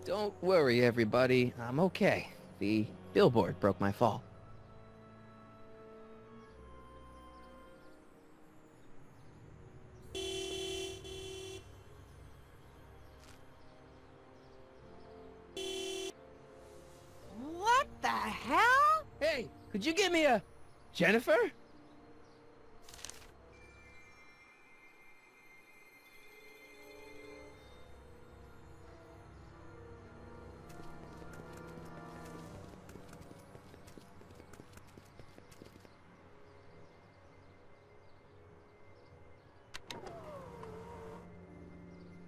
Don't worry, everybody. I'm okay. The billboard broke my fall. What the hell? Hey, could you give me a... Jennifer?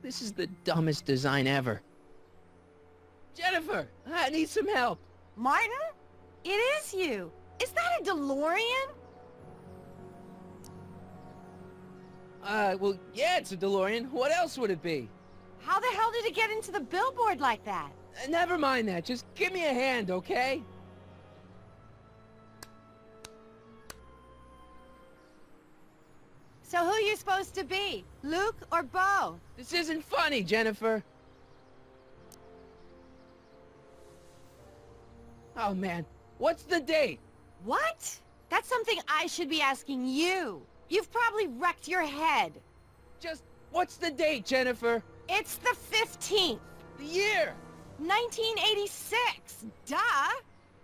This is the dumbest design ever. Jennifer, I need some help. Martin? It is you. Is that a DeLorean? Well, yeah, it's a DeLorean. What else would it be? How the hell did it get into the billboard like that? Never mind that. Just give me a hand, okay? So who you supposed to be? Luke or Bo? This isn't funny, Jennifer. Oh, man. What's the date? What? That's something I should be asking you. You've probably wrecked your head. Just, what's the date, Jennifer? It's the 15th. The year! 1986. Duh.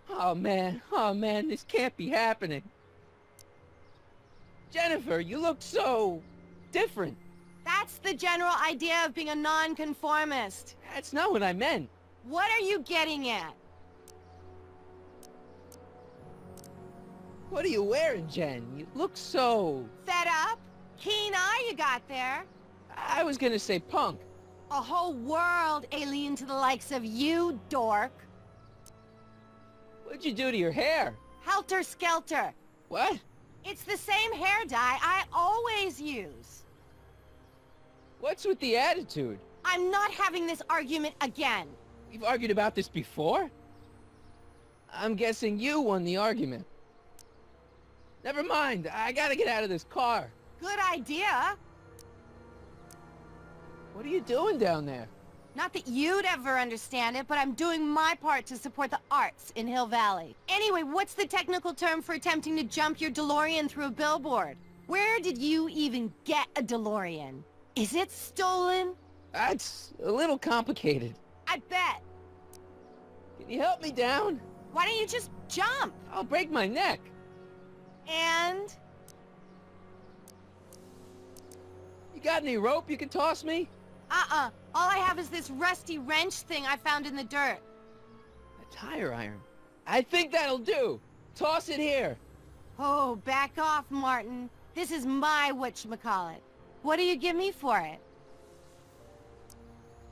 Oh, man, this can't be happening. Jennifer, you look so... different. That's the general idea of being a nonconformist. That's not what I meant. What are you getting at? What are you wearing, Jen? You look so... Fed up? Keen eye you got there. I was gonna say punk. A whole world alien to the likes of you, dork. What'd you do to your hair? Helter-skelter. What? It's the same hair dye I always use. What's with the attitude? I'm not having this argument again. We've argued about this before? I'm guessing you won the argument. Never mind, I gotta get out of this car. Good idea. What are you doing down there? Not that you'd ever understand it, but I'm doing my part to support the arts in Hill Valley. Anyway, what's the technical term for attempting to jump your DeLorean through a billboard? Where did you even get a DeLorean? Is it stolen? That's a little complicated. I bet. Can you help me down? Why don't you just jump? I'll break my neck. And? You got any rope you can toss me? All I have is this rusty wrench thing I found in the dirt. A tire iron. I think that'll do. Toss it here. Oh, back off, Martin. This is my whatchamacallit. What do you give me for it?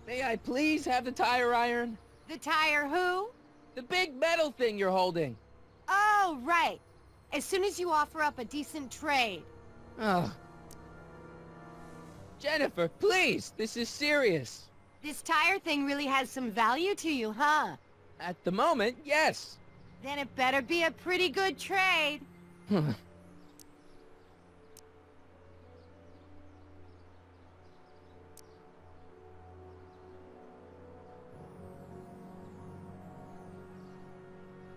May I please have the tire iron? The tire who? The big metal thing you're holding. Oh, right. As soon as you offer up a decent trade. Oh. Jennifer, please, this is serious. This tire thing really has some value to you, huh? At the moment, yes. Then it better be a pretty good trade.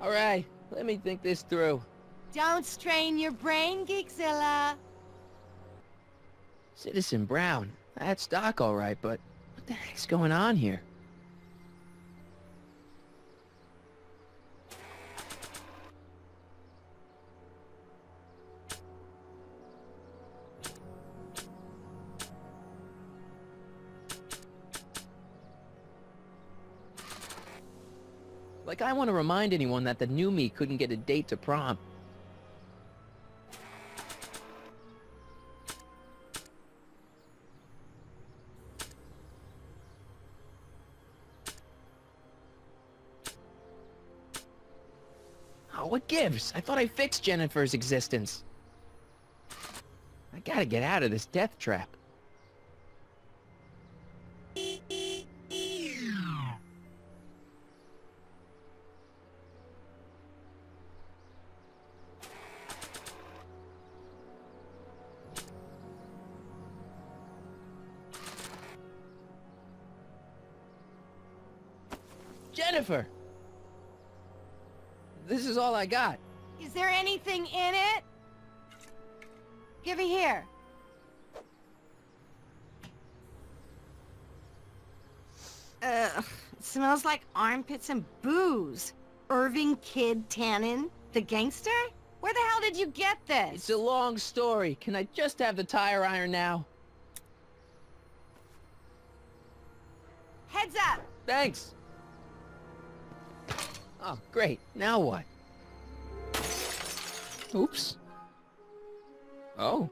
All right, let me think this through. Don't strain your brain, Geekzilla. Citizen Brown, that's Doc all right, but what the heck's going on here? Like I want to remind anyone that the new me couldn't get a date to prom. Oh, what gives? I thought I fixed Jennifer's existence. I gotta get out of this death trap. Jennifer! This is all I got. Is there anything in it? Give it here. Ugh, it smells like armpits and booze. Irving Kid Tannen, the gangster? Where the hell did you get this? It's a long story. Can I just have the tire iron now? Heads up! Thanks. Oh, great. Now what? Oops. Oh.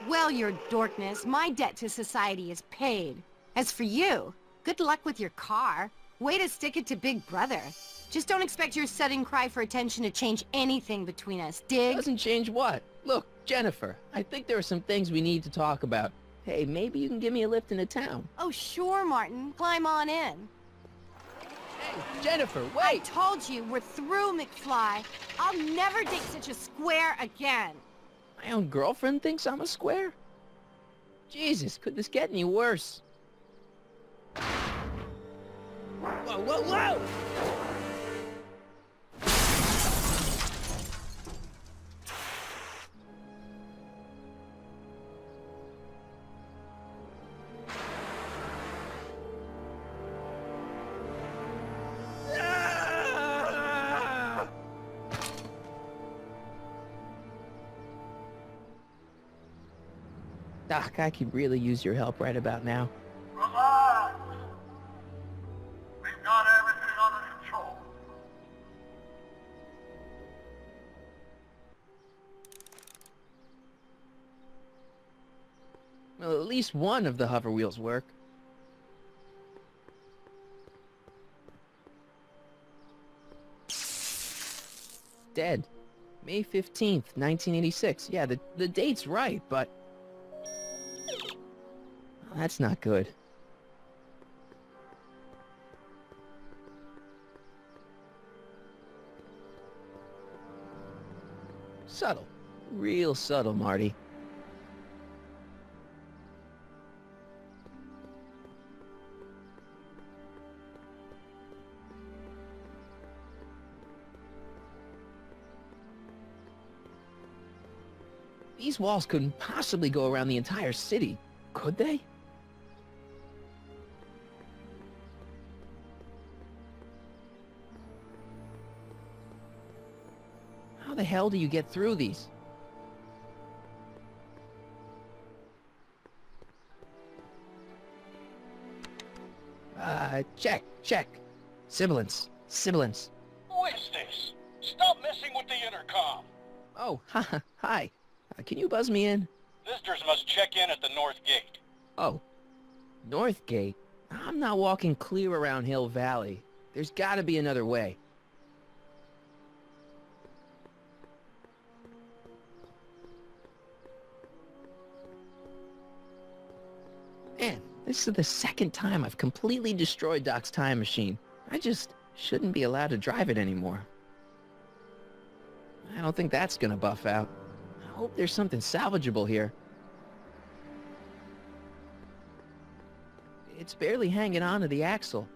Well, your dorkness, my debt to society is paid. As for you, good luck with your car. Way to stick it to Big Brother. Just don't expect your sudden cry for attention to change anything between us, dig? Doesn't change what? Look, Jennifer, I think there are some things we need to talk about. Hey, maybe you can give me a lift into town. Oh, sure, Martin. Climb on in. Hey, Jennifer, I wait! told you, we're through, McFly. I'll never date such a square again. My own girlfriend thinks I'm a square? Jesus, could this get any worse? Whoa, whoa, whoa! Doc, I could really use your help right about now. Relax! We've got everything under control. Well, at least one of the hover wheels work. Dead. May 15th, 1986. Yeah, the date's right, but... that's not good. Subtle. Real subtle, Marty. These walls couldn't possibly go around the entire city, could they? How the hell do you get through these? Check. Sibilance. Who is this? Stop messing with the intercom. Oh, hi. Can you buzz me in? Visitors must check in at the north gate. Oh, North Gate? I'm not walking clear around Hill Valley. There's gotta be another way. Man, this is the second time I've completely destroyed Doc's time machine. I just shouldn't be allowed to drive it anymore. I don't think that's gonna buff out. I hope there's something salvageable here. It's barely hanging on to the axle.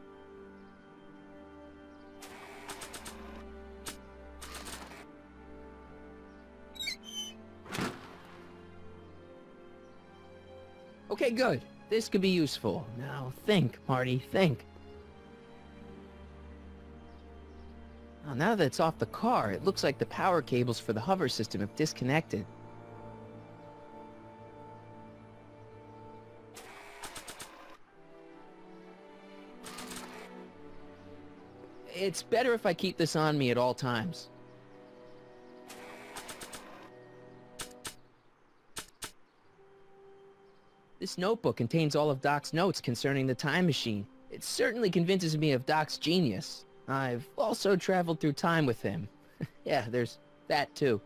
Okay, good. This could be useful. Now think, Marty, think. Now that it's off the car, it looks like the power cables for the hover system have disconnected. It's better if I keep this on me at all times. This notebook contains all of Doc's notes concerning the time machine. It certainly convinces me of Doc's genius. I've also traveled through time with him. Yeah, there's that too.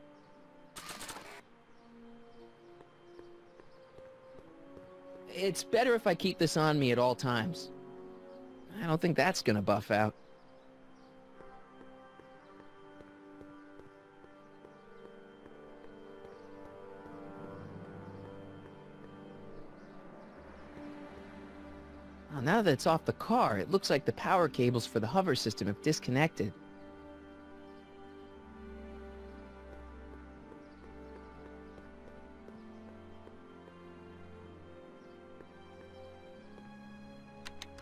It's better if I keep this on me at all times. I don't think that's gonna buff out. now that it's off the car, it looks like the power cables for the hover system have disconnected.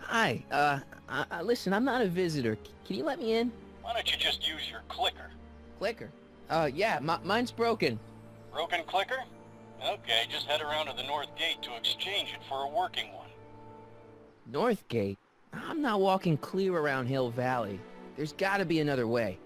Hi, listen, I'm not a visitor. Can you let me in? Why don't you just use your clicker? Clicker? Yeah, mine's broken. Broken clicker? Okay, just head around to the north gate to exchange it for a working one. North Gate? I'm not walking clear around Hill Valley. There's gotta be another way.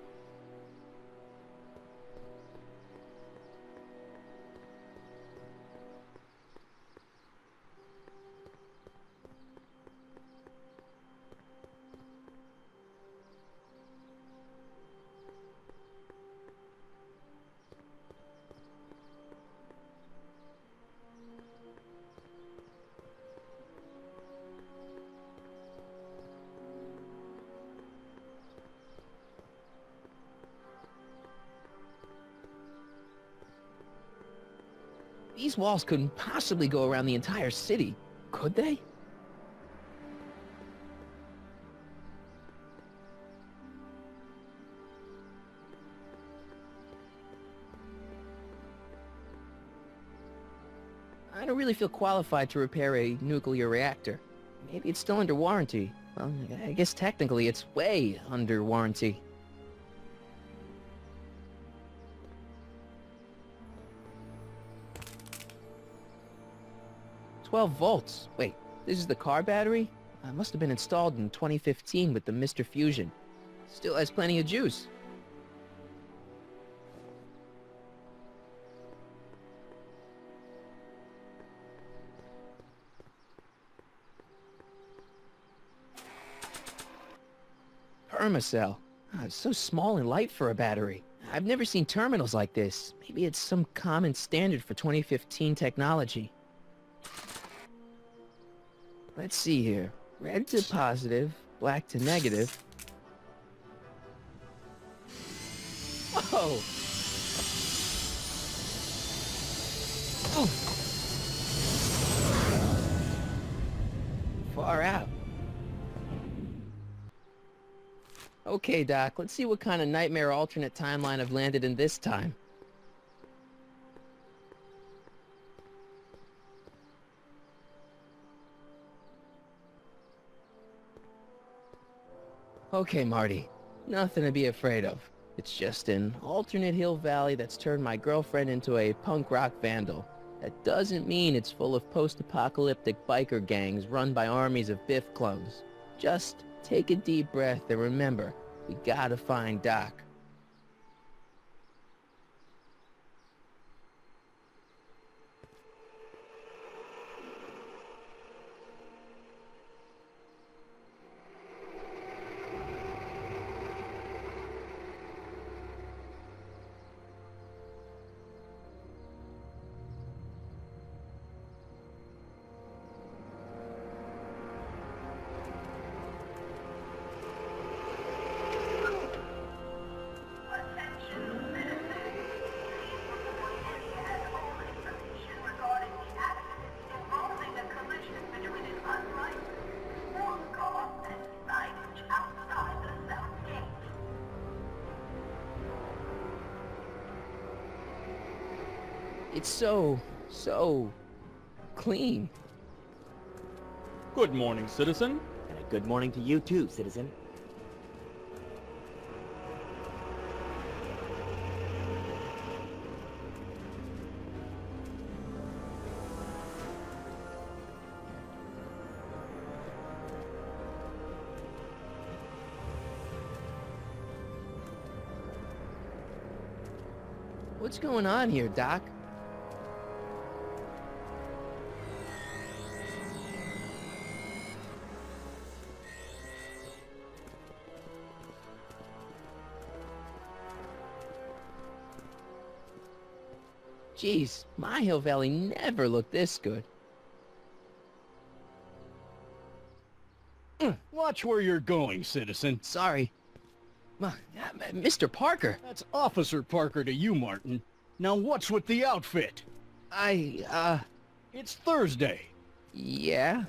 These walls couldn't possibly go around the entire city, could they? I don't really feel qualified to repair a nuclear reactor. Maybe it's still under warranty. Well, I guess technically it's way under warranty. 12 volts. Wait, this is the car battery? It must have been installed in 2015 with the Mr. Fusion. Still has plenty of juice. Permacell. It's so small and light for a battery. I've never seen terminals like this. Maybe it's some common standard for 2015 technology. Let's see here. Red to positive, black to negative. Whoa! Oh. Far out. Okay, Doc, let's see what kind of nightmare alternate timeline I've landed in this time. Okay, Marty. Nothing to be afraid of. It's just an alternate Hill Valley that's turned my girlfriend into a punk rock vandal. That doesn't mean it's full of post-apocalyptic biker gangs run by armies of Biff clones. Just take a deep breath and remember, we gotta find Doc. It's so clean. Good morning, citizen. And a good morning to you too, citizen. What's going on here, Doc? Jeez, my Hill Valley never looked this good. Watch where you're going, citizen. Sorry. Mr. Parker. That's Officer Parker to you, Martin. Now what's with the outfit? It's Thursday. Yeah?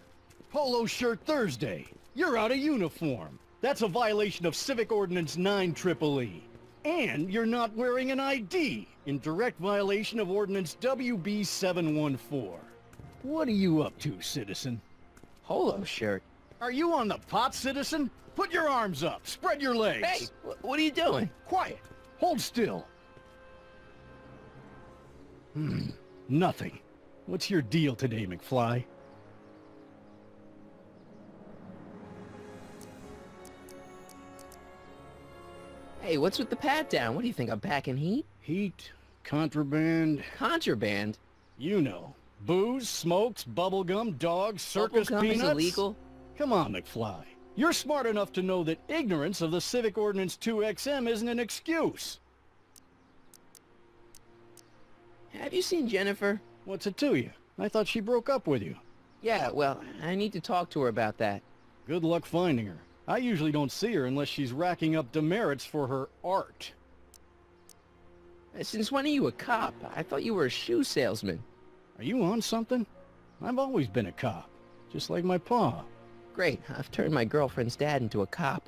Polo Shirt Thursday. You're out of uniform. That's a violation of Civic Ordinance 9EEE. And you're not wearing an ID, in direct violation of Ordinance WB 714. What are you up to, citizen? Polo shirt. Are you on the pot, citizen? Put your arms up. Spread your legs. Hey, what are you doing? Quiet. Hold still. Nothing. What's your deal today, McFly? Hey, what's with the pat down? What do you think, I'm packing heat? Heat, contraband, Contraband? you know. Booze, smokes, bubblegum, dogs, circus Bubblegum peanuts. is illegal? Come on, McFly. You're smart enough to know that ignorance of the Civic Ordinance 2XM isn't an excuse. Have you seen Jennifer? What's it to you? I thought she broke up with you. Yeah, well, I need to talk to her about that. Good luck finding her. I usually don't see her unless she's racking up demerits for her art. Since when are you a cop? I thought you were a shoe salesman. Are you on something? I've always been a cop, just like my pa. Great, I've turned my girlfriend's dad into a cop.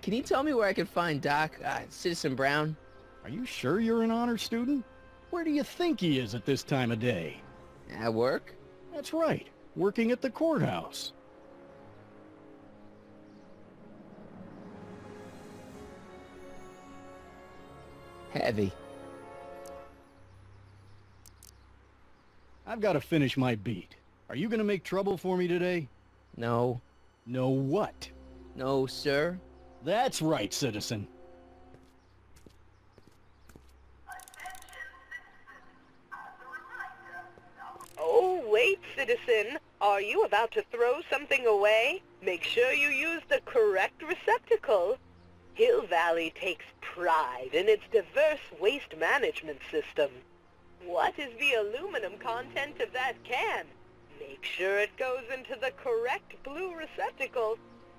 Can you tell me where I can find Doc, Citizen Brown? Are you sure you're an honor student? Where do you think he is at this time of day? At work? That's right, working at the courthouse. Heavy. I've got to finish my beat. Are you gonna make trouble for me today? No. No what? No, sir. That's right, citizen. Oh, wait, citizen. Are you about to throw something away? Make sure you use the correct receptacle. Hill Valley takes pride in its diverse waste management system. What is the aluminum content of that can? Make sure it goes into the correct blue receptacle.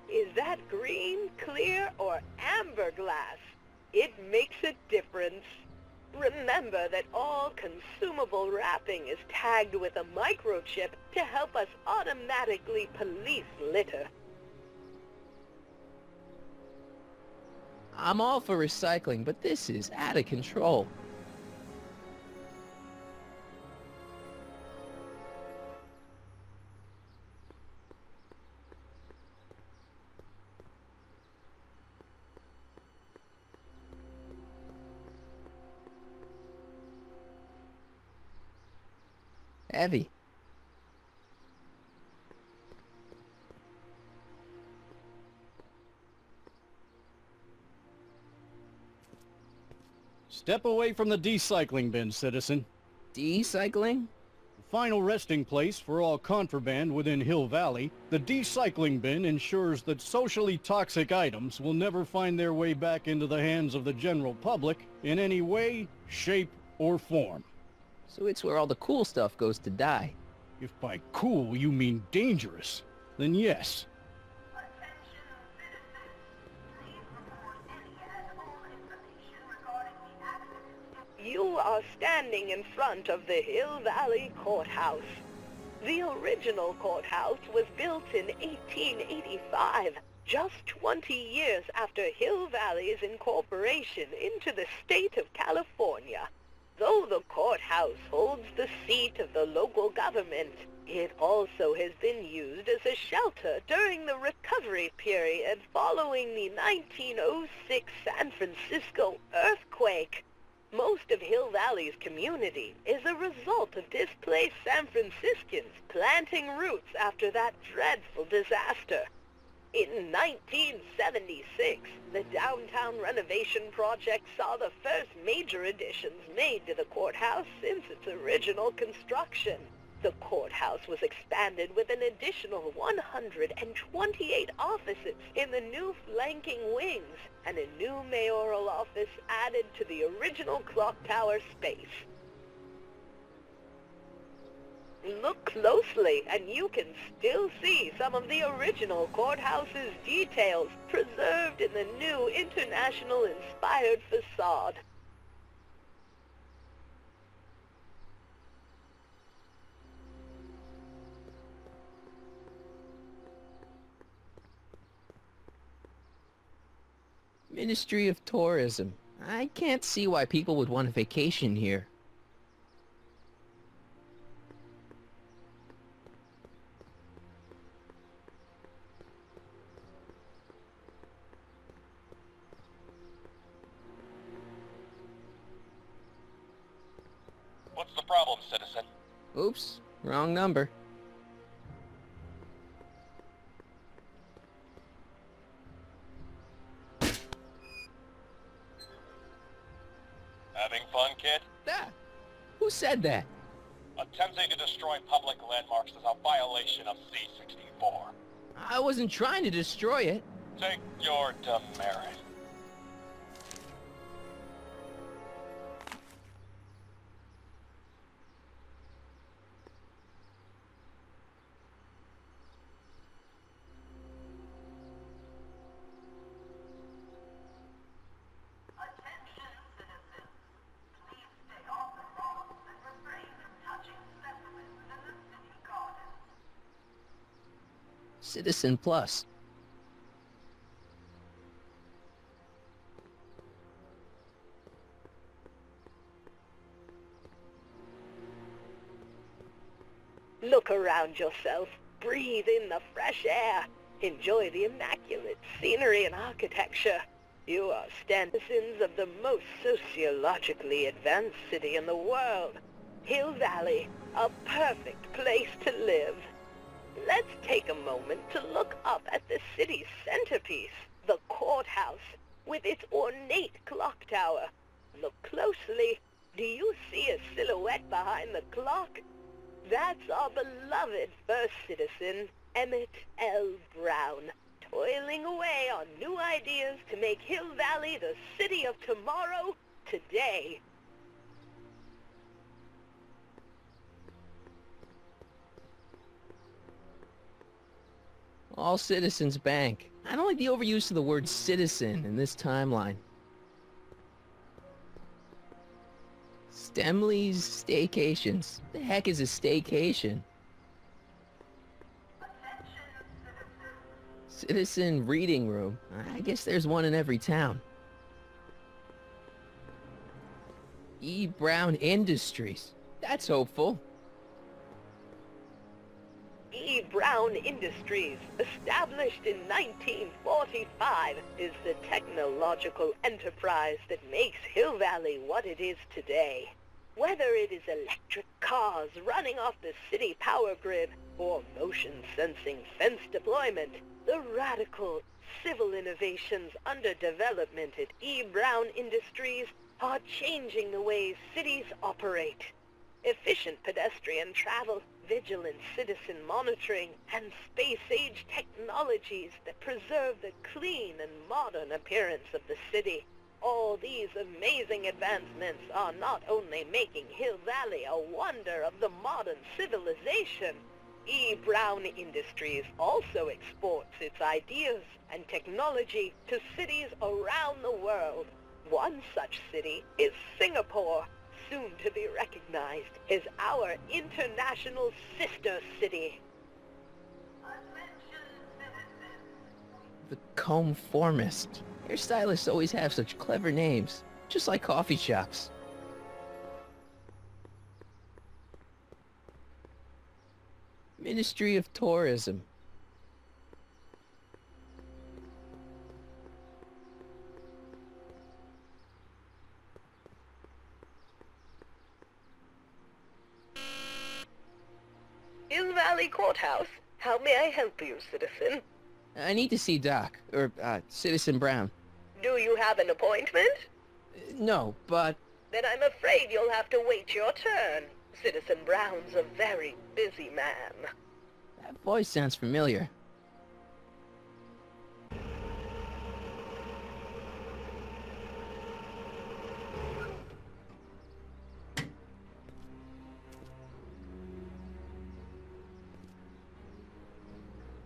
Is that green, clear, or amber glass? It makes a difference. Remember that all consumable wrapping is tagged with a microchip to help us automatically police litter. I'm all for recycling, but this is out of control. Heavy. Step away from the decycling bin, citizen. Decycling? Final resting place for all contraband within Hill Valley, the decycling bin ensures that socially toxic items will never find their way back into the hands of the general public in any way, shape, or form. So it's where all the cool stuff goes to die. If by cool you mean dangerous, then yes. You are standing in front of the Hill Valley Courthouse. The original courthouse was built in 1885, just 20 years after Hill Valley's incorporation into the state of California. Though the courthouse holds the seat of the local government, it also has been used as a shelter during the recovery period following the 1906 San Francisco earthquake. Most of Hill Valley's community is a result of displaced San Franciscans planting roots after that dreadful disaster. In 1976, the downtown renovation project saw the first major additions made to the courthouse since its original construction. The courthouse was expanded with an additional 128 offices in the new flanking wings, and a new mayoral office added to the original clock tower space. Look closely, and you can still see some of the original courthouse's details preserved in the new international-inspired facade. Ministry of Tourism. I can't see why people would want a vacation here. What's the problem, citizen? Oops, wrong number. Having fun, kid? Ah, who said that? Attempting to destroy public landmarks is a violation of C-64. I wasn't trying to destroy it. Take your demerit. Citizen Plus. Look around yourself. Breathe in the fresh air. Enjoy the immaculate scenery and architecture. You are citizens of the most sociologically advanced city in the world. Hill Valley, a perfect place to live. Let's take a moment to look up at the city's centerpiece, the courthouse, with its ornate clock tower. Look closely. Do you see a silhouette behind the clock? That's our beloved first citizen, Emmett L. Brown, toiling away on new ideas to make Hill Valley the city of tomorrow, today. All Citizens Bank. I don't like the overuse of the word citizen in this timeline. Stemley's Staycations. The heck is a staycation? Citizen Reading Room. I guess there's one in every town. E. Brown Industries. That's hopeful. E. Brown Industries, established in 1945, is the technological enterprise that makes Hill Valley what it is today. Whether it is electric cars running off the city power grid or motion-sensing fence deployment, the radical civil innovations under development at E. Brown Industries are changing the ways cities operate. Efficient pedestrian travel, vigilant citizen monitoring, and space-age technologies that preserve the clean and modern appearance of the city. All these amazing advancements are not only making Hill Valley a wonder of the modern civilization, E. Brown Industries also exports its ideas and technology to cities around the world. One such city is Singapore, soon to be recognized as our international sister city. The Conformist. Hairstylists always have such clever names, just like coffee shops. Ministry of Tourism. Hill Valley Courthouse. How may I help you, citizen? I need to see Doc, or Citizen Brown. Do you have an appointment? No, but... Then I'm afraid you'll have to wait your turn. Citizen Brown's a very busy man. that voice sounds familiar.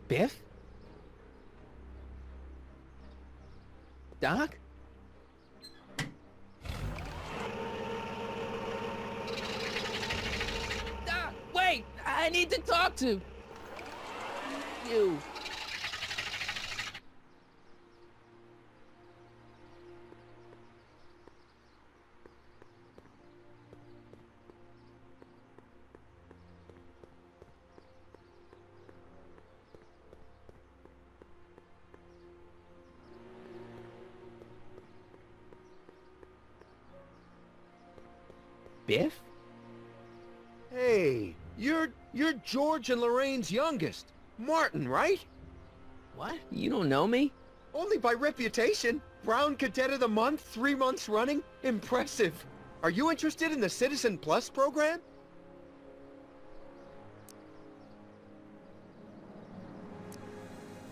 Biff? Doc? Doc, wait! I need to talk to you. Biff? Hey, you're George and Lorraine's youngest. Martin, right? What? You don't know me? Only by reputation. Brown Cadet of the Month, 3 months running. Impressive. Are you interested in the Citizen Plus program?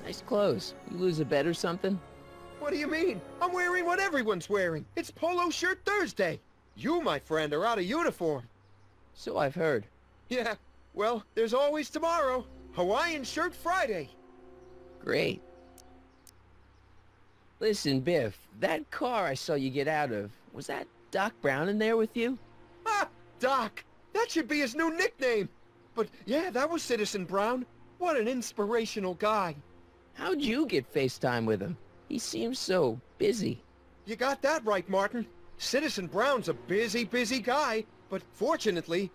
Nice clothes. You lose a bet or something? What do you mean? I'm wearing what everyone's wearing. It's Polo Shirt Thursday. You, my friend, are out of uniform. So I've heard. Yeah, well, there's always tomorrow. Hawaiian Shirt Friday. Great. Listen, Biff, that car I saw you get out of, was that Doc Brown in there with you? Ah, Doc! That should be his new nickname. But yeah, that was Citizen Brown. What an inspirational guy. How'd you get FaceTime with him? He seems so busy. You got that right, Martin. Citizen Brown's a busy guy. But fortunately,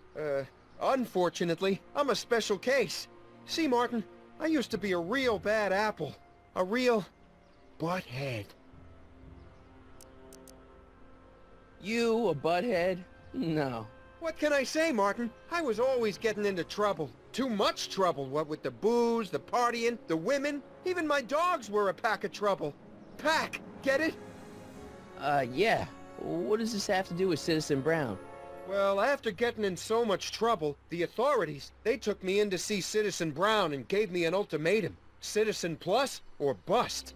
unfortunately, I'm a special case. See, Martin, I used to be a real bad apple. A real butthead. You, a butthead? No. What can I say, Martin? I was always getting into trouble. Too much trouble, what with the booze, the partying, the women. Even my dogs were a pack of trouble. Pack, get it? Yeah. What does this have to do with Citizen Brown? Well, after getting in so much trouble, the authorities, they took me in to see Citizen Brown and gave me an ultimatum. Citizen Plus or bust.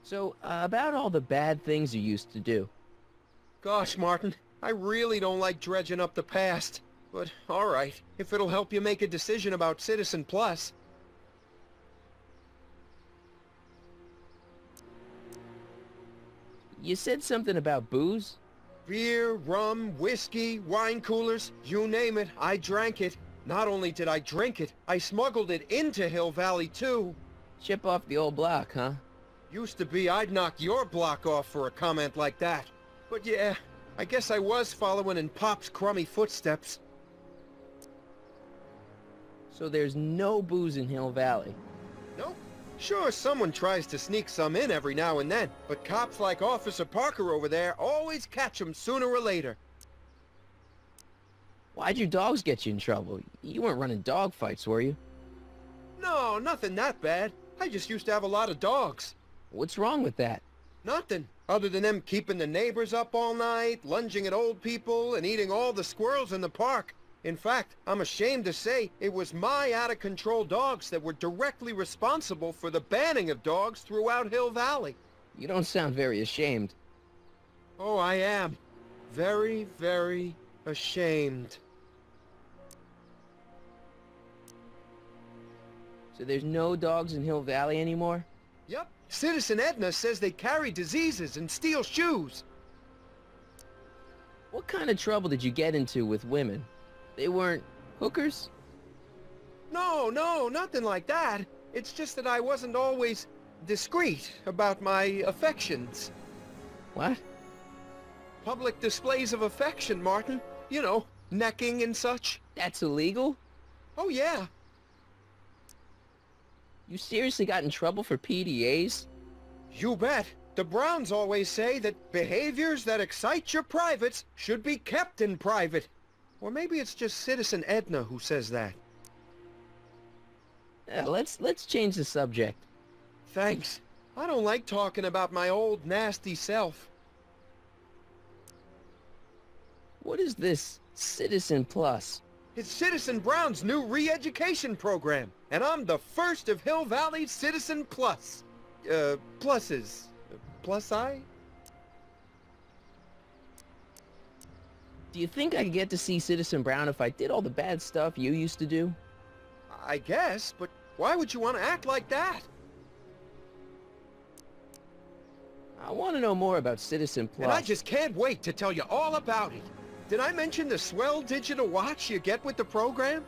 So, about all the bad things you used to do. Gosh, Martin, I really don't like dredging up the past. But, alright, if it'll help you make a decision about Citizen Plus. You said something about booze? Beer, rum, whiskey, wine coolers, you name it, I drank it. Not only did I drink it, I smuggled it into Hill Valley, too. Chip off the old block, huh? Used to be I'd knock your block off for a comment like that. But yeah, I guess I was following in Pop's crummy footsteps. So there's no booze in Hill Valley? Nope. Sure, someone tries to sneak some in every now and then, but cops like Officer Parker over there always catch 'em sooner or later. Why'd your dogs get you in trouble? You weren't running dog fights, were you? No, nothing that bad. I just used to have a lot of dogs. What's wrong with that? Nothing, other than them keeping the neighbors up all night, lunging at old people, and eating all the squirrels in the park. In fact, I'm ashamed to say it was my out-of-control dogs that were directly responsible for the banning of dogs throughout Hill Valley. You don't sound very ashamed. Oh, I am. Very, very ashamed. So there's no dogs in Hill Valley anymore? Yep. Citizen Edna says they carry diseases and steal shoes. What kind of trouble did you get into with women? They weren't hookers? No, nothing like that. It's just that I wasn't always discreet about my affections. What? Public displays of affection, Martin. You know, necking and such. That's illegal? Oh, yeah. You seriously got in trouble for PDAs? You bet. The Browns always say that behaviors that excite your privates should be kept in private. Or maybe it's just Citizen Edna who says that. Yeah, let's change the subject. Thanks. I don't like talking about my old nasty self. What is this Citizen Plus? It's Citizen Brown's new re-education program, and I'm the first of Hill Valley's Citizen Plus. Pluses. Plus I? Do you think I could get to see Citizen Brown if I did all the bad stuff you used to do? I guess, but why would you want to act like that? I want to know more about Citizen Plus. And I just can't wait to tell you all about it. Did I mention the swell digital watch you get with the program?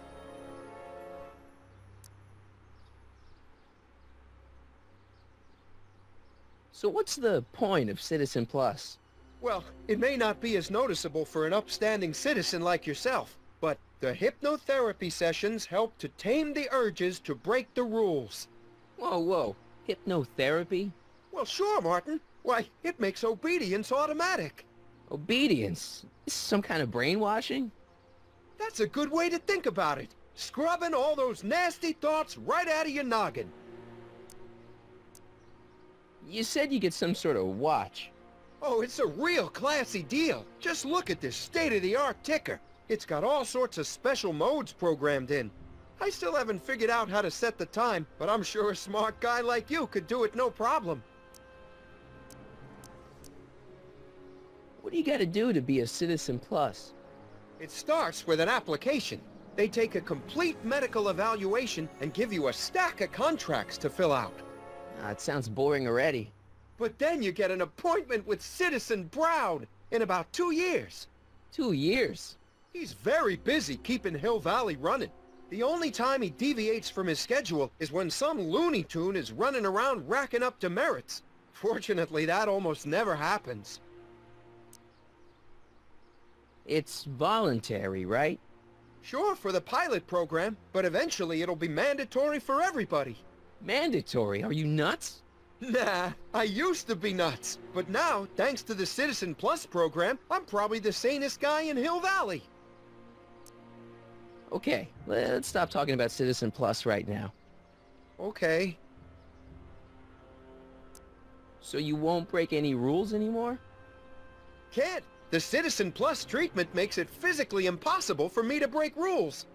So what's the point of Citizen Plus? Well, it may not be as noticeable for an upstanding citizen like yourself, but the hypnotherapy sessions help to tame the urges to break the rules. Whoa, whoa. Hypnotherapy? Well, sure, Martin. Why, it makes obedience automatic. Obedience? This is some kind of brainwashing? That's a good way to think about it. Scrubbing all those nasty thoughts right out of your noggin. You said you get some sort of watch. Oh, it's a real classy deal. Just look at this state-of-the-art ticker. It's got all sorts of special modes programmed in. I still haven't figured out how to set the time, but I'm sure a smart guy like you could do it no problem. What do you gotta do to be a Citizen Plus? It starts with an application. They take a complete medical evaluation and give you a stack of contracts to fill out. It sounds boring already. But then you get an appointment with Citizen Brown in about 2 years. 2 years? He's very busy keeping Hill Valley running. The only time he deviates from his schedule is when some Looney Tune is running around racking up demerits. Fortunately, that almost never happens. It's voluntary, right? Sure, for the pilot program, but eventually it'll be mandatory for everybody. Mandatory? Are you nuts? Nah, I used to be nuts. But now, thanks to the Citizen Plus program, I'm probably the sanest guy in Hill Valley. Okay, let's stop talking about Citizen Plus right now. Okay. So you won't break any rules anymore? Can't. The Citizen Plus treatment makes it physically impossible for me to break rules.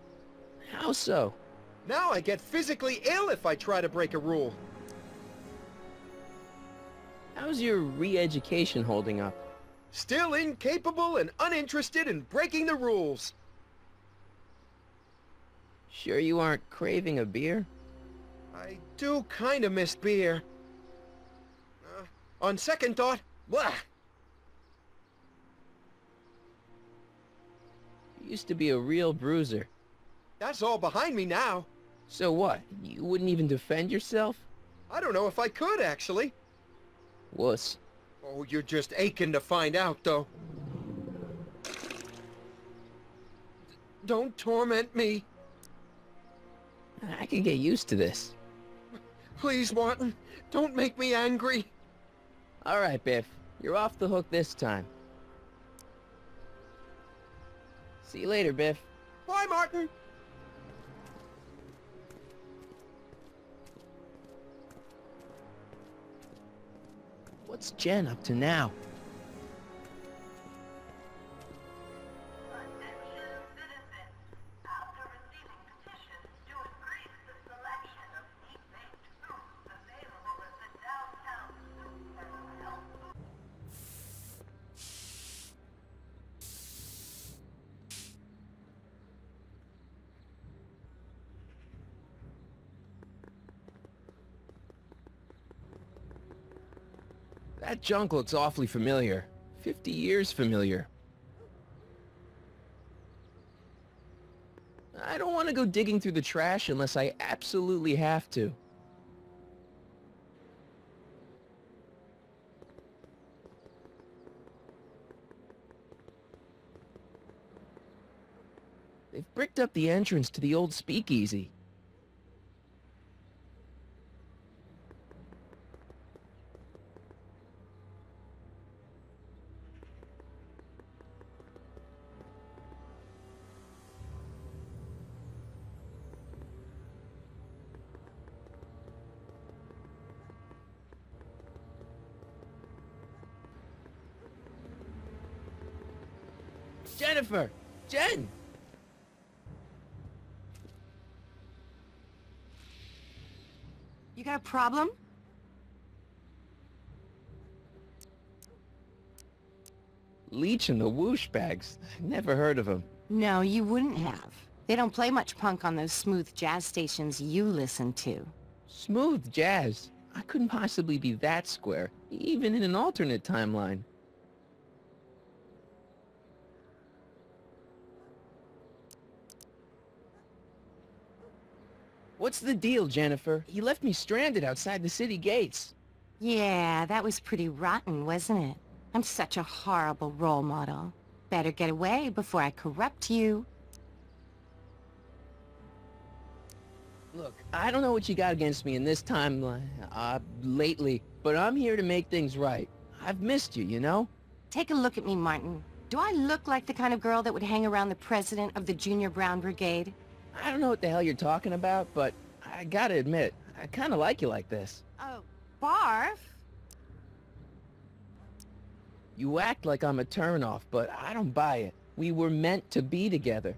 How so? Now I get physically ill if I try to break a rule. How's your re-education holding up? Still incapable and uninterested in breaking the rules. Sure you aren't craving a beer? I do kinda miss beer. On second thought, blah! You used to be a real bruiser. That's all behind me now. So what? You wouldn't even defend yourself? I don't know if I could, actually. Wuss. Oh, you're just aching to find out, though. Don't torment me. I could get used to this. Please, Martin, don't make me angry. All right, Biff. You're off the hook this time. See you later, Biff. Bye, Martin. What's Jen up to now? That junk looks awfully familiar. 50 years familiar. I don't want to go digging through the trash unless I absolutely have to. They've bricked up the entrance to the old speakeasy. Jennifer! Jen! You got a problem? Leech and the Whoosh Bags. Never heard of them. No, you wouldn't have. They don't play much punk on those smooth jazz stations you listen to. Smooth jazz. I couldn't possibly be that square, even in an alternate timeline. What's the deal, Jennifer? You left me stranded outside the city gates. Yeah, that was pretty rotten, wasn't it? I'm such a horrible role model. Better get away before I corrupt you. Look, I don't know what you got against me in this time, lately, but I'm here to make things right. I've missed you, you know? Take a look at me, Martin. Do I look like the kind of girl that would hang around the president of the Junior Brown Brigade? I don't know what the hell you're talking about, but I gotta admit, I kinda like you like this. Oh, barf? You act like I'm a turnoff, but I don't buy it. We were meant to be together.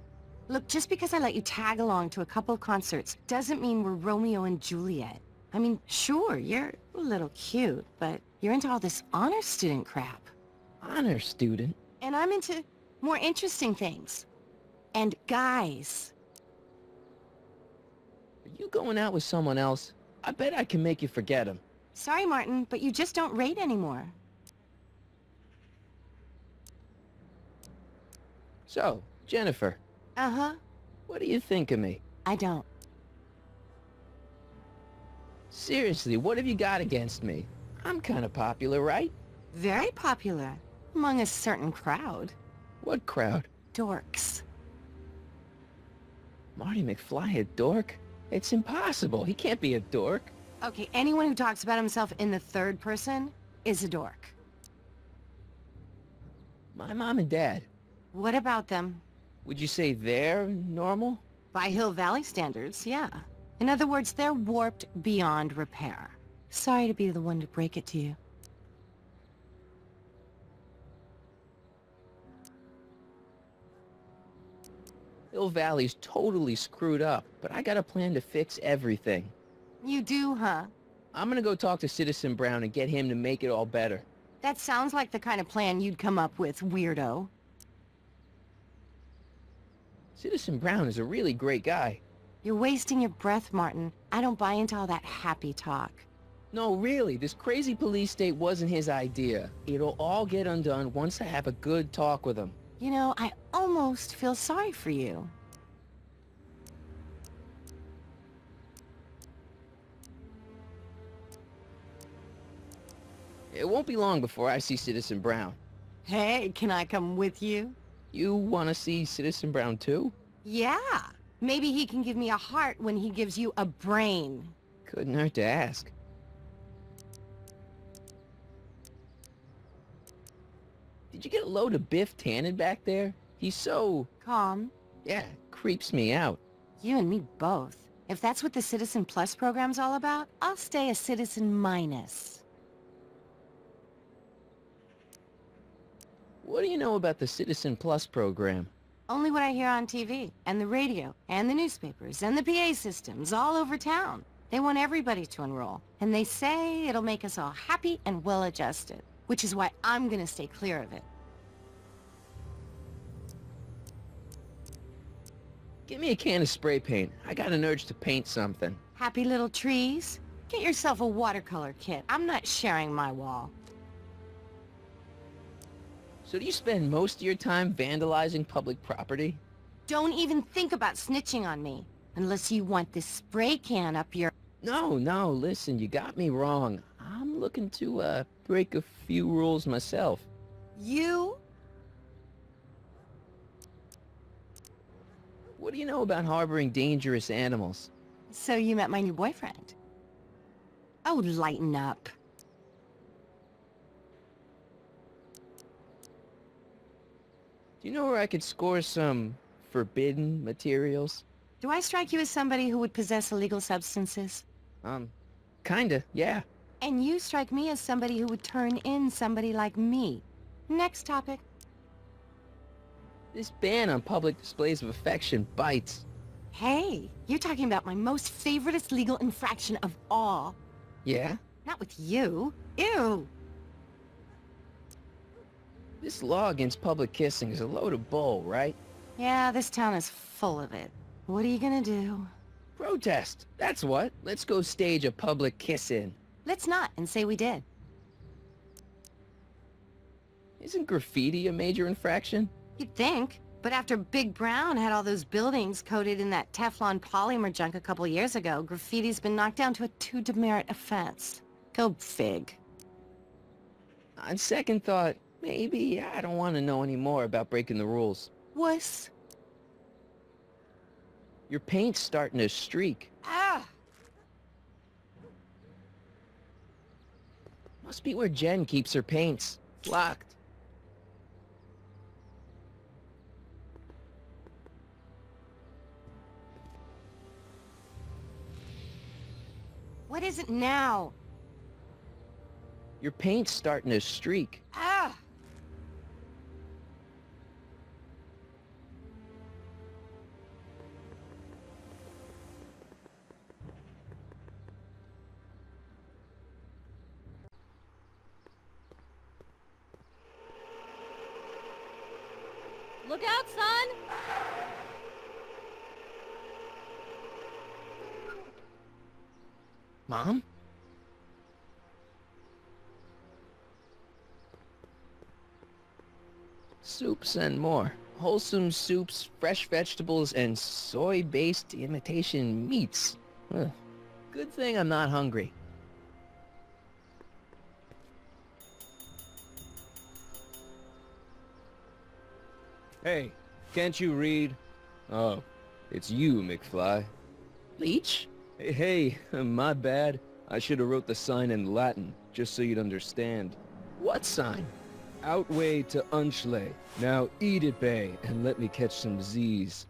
Look, just because I let you tag along to a couple of concerts doesn't mean we're Romeo and Juliet. I mean, sure, you're a little cute, but you're into all this honor student crap. Honor student? And I'm into more interesting things. And guys. Are you going out with someone else? I bet I can make you forget him. Sorry, Martin, but you just don't rate anymore. So, Jennifer. Uh-huh. What do you think of me? I don't. Seriously, what have you got against me? I'm kinda popular, right? Very popular. Among a certain crowd. What crowd? Dorks. Marty McFly a dork? It's impossible. He can't be a dork. Okay, anyone who talks about himself in the third person is a dork. My mom and dad. What about them? Would you say they're normal? By Hill Valley standards, yeah. In other words, they're warped beyond repair. Sorry to be the one to break it to you. Hill Valley's totally screwed up, but I got a plan to fix everything. You do, huh? I'm gonna go talk to Citizen Brown and get him to make it all better. That sounds like the kind of plan you'd come up with, weirdo. Citizen Brown is a really great guy. You're wasting your breath, Martin. I don't buy into all that happy talk. No, really, this crazy police state wasn't his idea. It'll all get undone once I have a good talk with him. You know, I almost feel sorry for you. It won't be long before I see Citizen Brown. Hey, can I come with you? You want to see Citizen Brown too? Yeah. Maybe he can give me a heart when he gives you a brain. Couldn't hurt to ask. Did you get a load of Biff Tannen back there? He's so... Calm. Yeah, creeps me out. You and me both. If that's what the Citizen Plus program's all about, I'll stay a Citizen Minus. What do you know about the Citizen Plus program? Only what I hear on TV, and the radio, and the newspapers, and the PA systems all over town. They want everybody to enroll, and they say it'll make us all happy and well-adjusted, which is why I'm gonna stay clear of it. Give me a can of spray paint. I got an urge to paint something. Happy little trees? Get yourself a watercolor kit. I'm not sharing my wall. So do you spend most of your time vandalizing public property? Don't even think about snitching on me, unless you want this spray can up your... No, listen, you got me wrong. I'm looking to, break a few rules myself. You? What do you know about harboring dangerous animals? So you met my new boyfriend. Oh, lighten up. Do you know where I could score some forbidden materials? Do I strike you as somebody who would possess illegal substances? Kinda, yeah. And you strike me as somebody who would turn in somebody like me. Next topic. This ban on public displays of affection bites. Hey, you're talking about my most favoriteest legal infraction of all. Yeah? Not with you. Ew! This law against public kissing is a load of bull, right? Yeah, this town is full of it. What are you gonna do? Protest! That's what. Let's go stage a public kiss-in. Let's not, and say we did. Isn't graffiti a major infraction? You'd think. But after Big Brown had all those buildings coated in that Teflon polymer junk a couple years ago, graffiti's been knocked down to a 2 demerit offense. Go fig. On second thought, maybe I don't want to know any more about breaking the rules. Wuss. Your paint's starting to streak. Ow! be where Jen keeps her paints. Locked. What is it now? Your paint's starting to streak. Ah! Look out, son! Mom? Soups and more. Wholesome soups, fresh vegetables, and soy-based imitation meats. Ugh. Good thing I'm not hungry. Hey, can't you read? Oh, it's you, McFly. Leech? Hey, my bad. I should have wrote the sign in Latin, just so you'd understand. What sign? Outway to Unchley. Now eat it, Bay, and let me catch some Z's.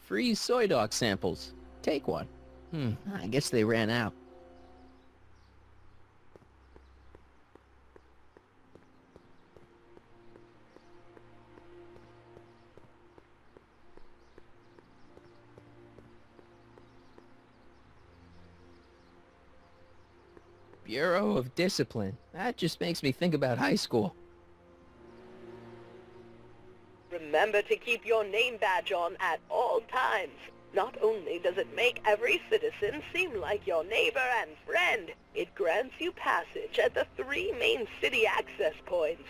Free soy dog samples. Take one. I guess they ran out. Bureau of Discipline. That just makes me think about high school. Remember to keep your name badge on at all times. Not only does it make every citizen seem like your neighbor and friend, it grants you passage at the 3 main city access points.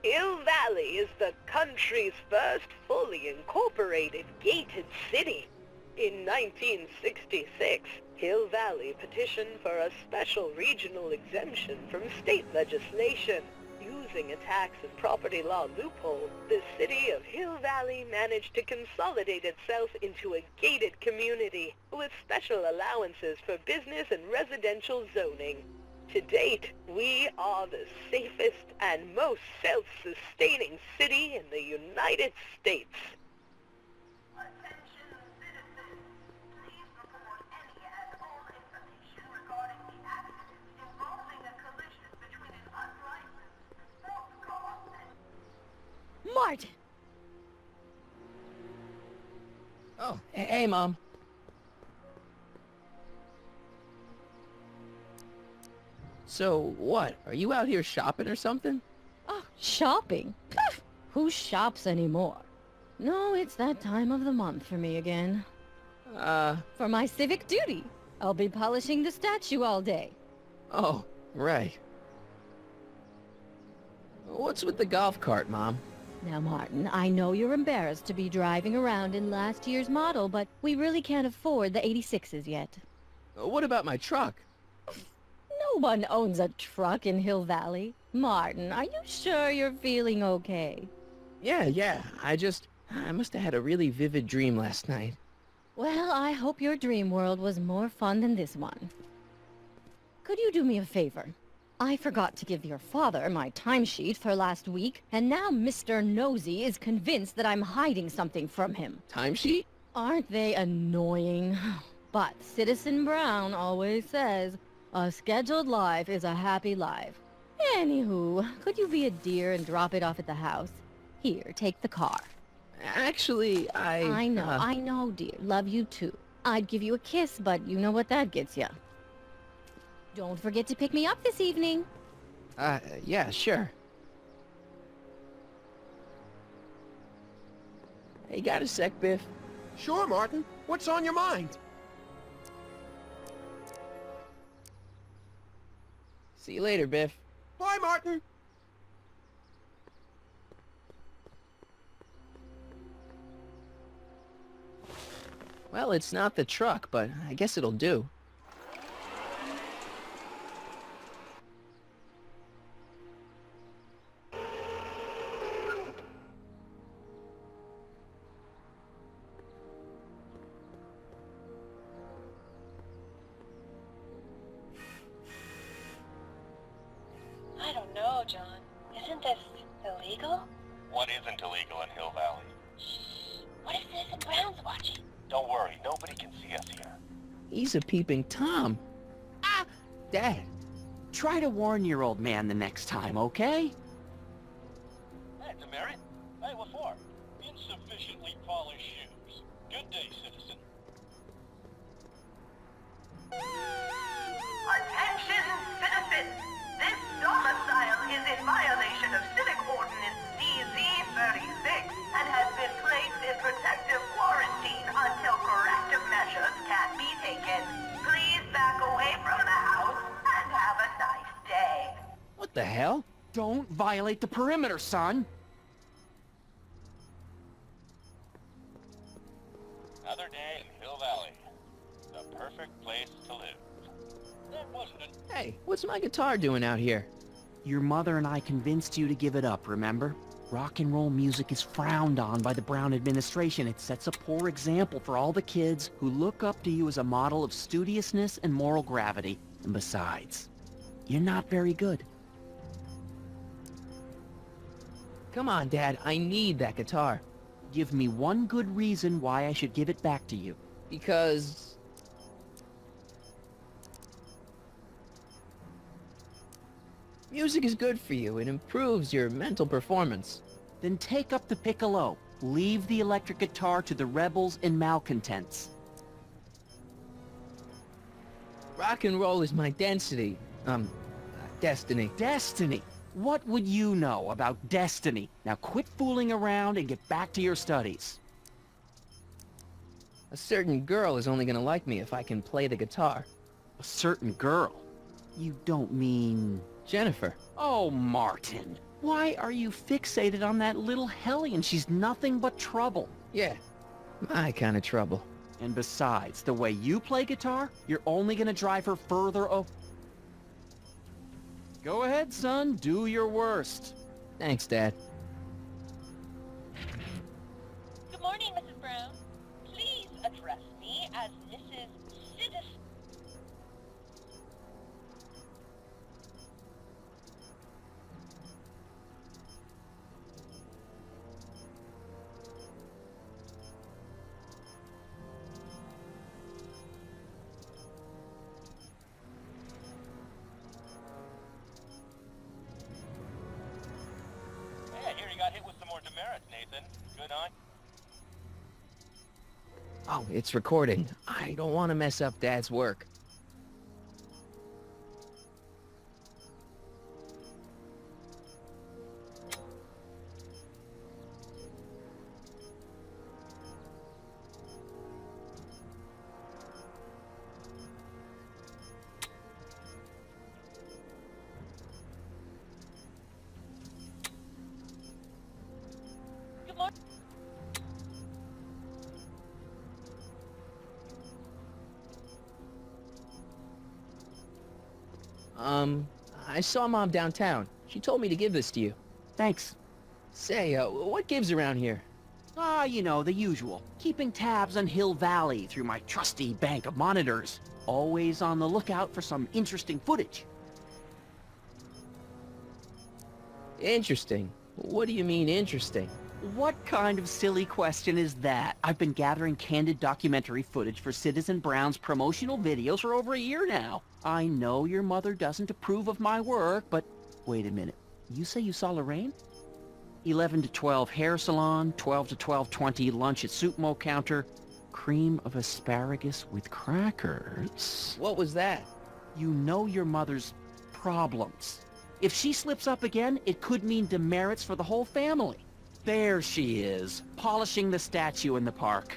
Hill Valley is the country's first fully incorporated gated city. In 1966, Hill Valley petitioned for a special regional exemption from state legislation. Using a tax and property law loophole, the city of Hill Valley managed to consolidate itself into a gated community with special allowances for business and residential zoning. To date, we are the safest and most self-sustaining city in the United States. Martin! Oh, hey, Mom. So, what? Are you out here shopping or something? Oh, shopping? Pff, who shops anymore? No, it's that time of the month for me again. For my civic duty. I'll be polishing the statue all day. Oh, right. What's with the golf cart, Mom? Now, Martin, I know you're embarrassed to be driving around in last year's model, but we really can't afford the 86s yet. What about my truck? No one owns a truck in Hill Valley. Martin, are you sure you're feeling okay? Yeah. I must have had a really vivid dream last night. Well, I hope your dream world was more fun than this one. Could you do me a favor? I forgot to give your father my timesheet for last week, and now Mr. Nosy is convinced that I'm hiding something from him. Timesheet? Aren't they annoying? But Citizen Brown always says, a scheduled life is a happy life. Anywho, could you be a dear and drop it off at the house? Here, take the car. Actually, I know, dear. Love you too. I'd give you a kiss, but you know what that gets ya. Don't forget to pick me up this evening. Yeah, sure. Hey, got a sec, Biff? Sure, Martin. What's on your mind? See you later, Biff. Bye, Martin. Well, it's not the truck, but I guess it'll do. know, John. Isn't this illegal? What isn't illegal in Hill Valley? What if Citizen Brown's watching? Don't worry, nobody can see us here. He's a peeping Tom. Ah! Dad. Try to warn your old man the next time, okay? Hey, Demerit. Hey, what for? Insufficiently polished shoes. Good day, citizen. Attention, citizens! This domicile is in violation of Civic Ordinance CZ-36 and has been placed in protective quarantine until corrective measures can be taken. Please back away from the house and have a nice day. What the hell? Don't violate the perimeter, son! Another day in Hill Valley. The perfect place to live. That wasn't an... Hey, what's my guitar doing out here? Your mother and I convinced you to give it up, remember? Rock and roll music is frowned on by the Brown administration. It sets a poor example for all the kids who look up to you as a model of studiousness and moral gravity. And besides, you're not very good. Come on, Dad, I need that guitar. Give me one good reason why I should give it back to you. Because... music is good for you. It improves your mental performance. Then take up the piccolo. Leave the electric guitar to the rebels and malcontents. Rock and roll is my destiny. Destiny? What would you know about destiny? Now quit fooling around and get back to your studies. A certain girl is only gonna like me if I can play the guitar. A certain girl? You don't mean... Jennifer. Oh, Martin. Why are you fixated on that little hellion? She's nothing but trouble. Yeah, my kind of trouble. And besides, the way you play guitar, you're only gonna drive her further Go ahead, son. Do your worst. Thanks, Dad. Good morning, Mrs. Brown. Please address me as Mrs. Citizen. Oh, it's recording. I don't want to mess up Dad's work. Good morning. I saw Mom downtown. She told me to give this to you. Thanks. Say, what gives around here? Ah, you know, the usual. Keeping tabs on Hill Valley through my trusty bank of monitors. Always on the lookout for some interesting footage. Interesting? What do you mean, interesting? What kind of silly question is that? I've been gathering candid documentary footage for Citizen Brown's promotional videos for over a year now. I know your mother doesn't approve of my work, but... Wait a minute. You say you saw Lorraine? 11 to 12 hair salon, 12 to 12:20 lunch at soup mo counter, cream of asparagus with crackers. What was that? You know your mother's problems. If she slips up again, it could mean demerits for the whole family. There she is, polishing the statue in the park.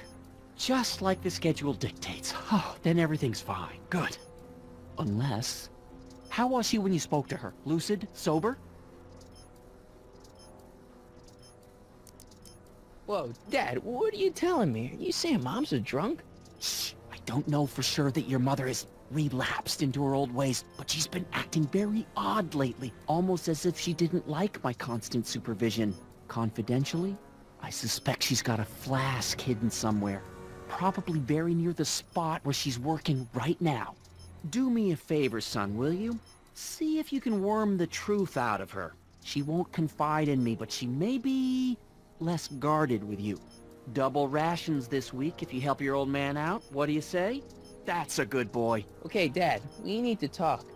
Just like the schedule dictates. Oh, then everything's fine. Good. Unless... How was she when you spoke to her? Lucid? Sober? Whoa, Dad, what are you telling me? Are you saying Mom's a drunk? Shh. I don't know for sure that your mother is relapsed into her old ways, but she's been acting very odd lately, almost as if she didn't like my constant supervision. Confidentially, I suspect she's got a flask hidden somewhere, probably very near the spot where she's working right now. Do me a favor, son, will you? See if you can worm the truth out of her. She won't confide in me, but she may be less guarded with you. Double rations this week if you help your old man out. What do you say? That's a good boy. Okay, Dad, we need to talk.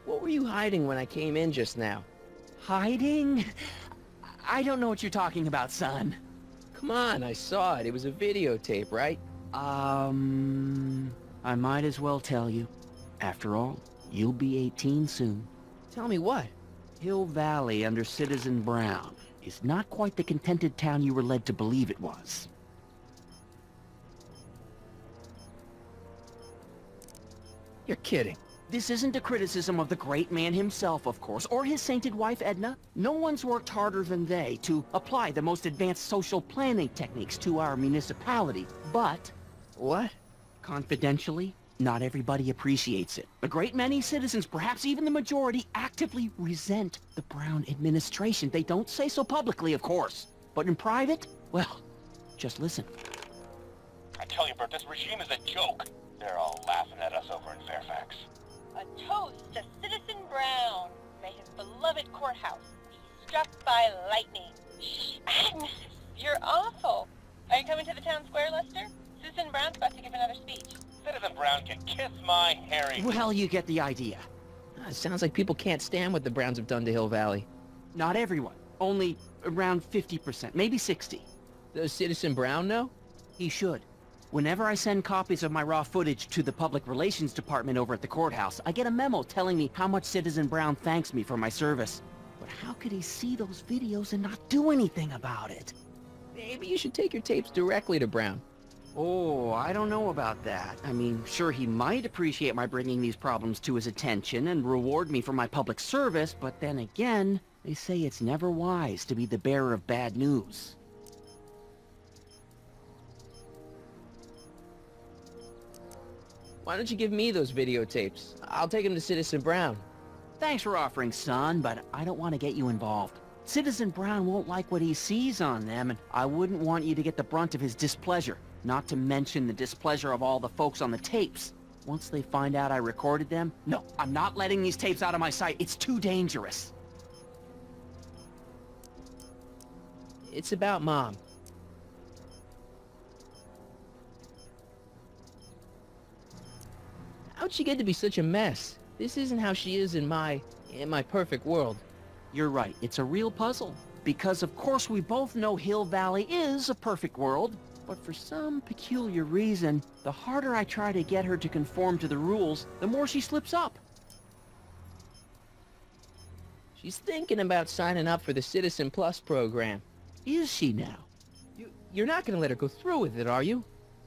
What were you hiding when I came in just now? Hiding? I don't know what you're talking about, son. Come on, I saw it. It was a videotape, right? I might as well tell you. After all, you'll be 18 soon. Tell me what? Hill Valley under Citizen Brown is not quite the contented town you were led to believe it was. You're kidding. This isn't a criticism of the great man himself, of course, or his sainted wife, Edna. No one's worked harder than they to apply the most advanced social planning techniques to our municipality, but... What? Confidentially, not everybody appreciates it. A great many citizens, perhaps even the majority, actively resent the Brown administration. They don't say so publicly, of course. But in private, well, just listen. I tell you, Bert, this regime is a joke. They're all laughing at us over in Fairfax. A toast to Citizen Brown. May his beloved courthouse be struck by lightning. Shh, Agnes, you're awful. Are you coming to the town square, Lester? Citizen Brown's about to give another speech. Citizen Brown can kiss my hairy... Well, you get the idea. It sounds like people can't stand what the Browns have done to Hill Valley. Not everyone. Only around 50%, maybe 60. Does Citizen Brown know? He should. Whenever I send copies of my raw footage to the Public Relations Department over at the courthouse, I get a memo telling me how much Citizen Brown thanks me for my service. But how could he see those videos and not do anything about it? Maybe you should take your tapes directly to Brown. Oh, I don't know about that. I mean, sure, he might appreciate my bringing these problems to his attention and reward me for my public service, but then again, they say it's never wise to be the bearer of bad news. Why don't you give me those videotapes? I'll take them to Citizen Brown. Thanks for offering, son, but I don't want to get you involved. Citizen Brown won't like what he sees on them, and I wouldn't want you to get the brunt of his displeasure. Not to mention the displeasure of all the folks on the tapes. Once they find out I recorded them, no, I'm not letting these tapes out of my sight. It's too dangerous. It's about Mom. How'd she get to be such a mess? This isn't how she is in my perfect world. You're right, it's a real puzzle. Because of course we both know Hill Valley is a perfect world, but for some peculiar reason, the harder I try to get her to conform to the rules, the more she slips up. She's thinking about signing up for the Citizen Plus program. Is she now? You're not gonna let her go through with it, are you?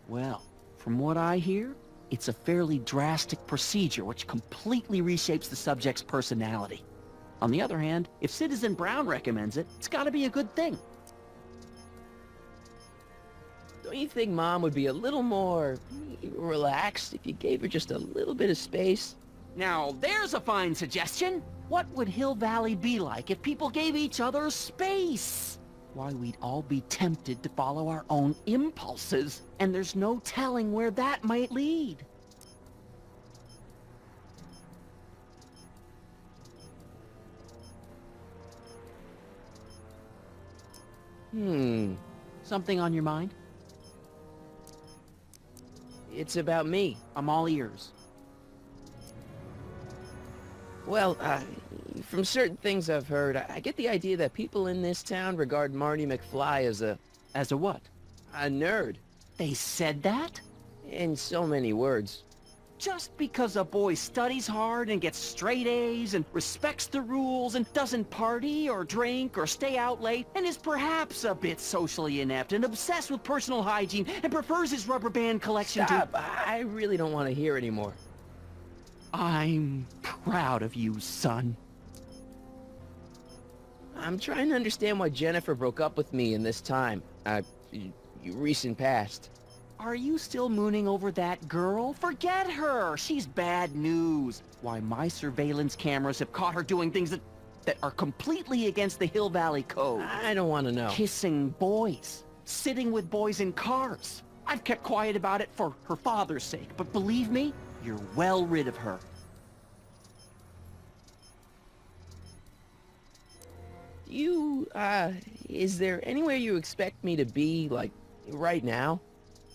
Well, from what I hear, it's a fairly drastic procedure which completely reshapes the subject's personality. On the other hand, if Citizen Brown recommends it, it's gotta be a good thing. Don't you think Mom would be a little more relaxed if you gave her just a little bit of space? Now, there's a fine suggestion. What would Hill Valley be like if people gave each other space? Why, we'd all be tempted to follow our own impulses, and there's no telling where that might lead. Something on your mind? It's about me. I'm all ears. Well, from certain things I've heard, I get the idea that people in this town regard Marty McFly as a... As a what? A nerd. They said that? In so many words. Just because a boy studies hard and gets straight A's and respects the rules and doesn't party or drink or stay out late and is perhaps a bit socially inept and obsessed with personal hygiene and prefers his rubber band collection Stop! I really don't want to hear anymore. I'm proud of you, son. I'm trying to understand why Jennifer broke up with me in this time. Recent past. Are you still mooning over that girl? Forget her! She's bad news. Why, my surveillance cameras have caught her doing things that are completely against the Hill Valley Code. I don't want to know. Kissing boys. Sitting with boys in cars. I've kept quiet about it for her father's sake, but believe me, you're well rid of her. Is there anywhere you expect me to be, like, right now?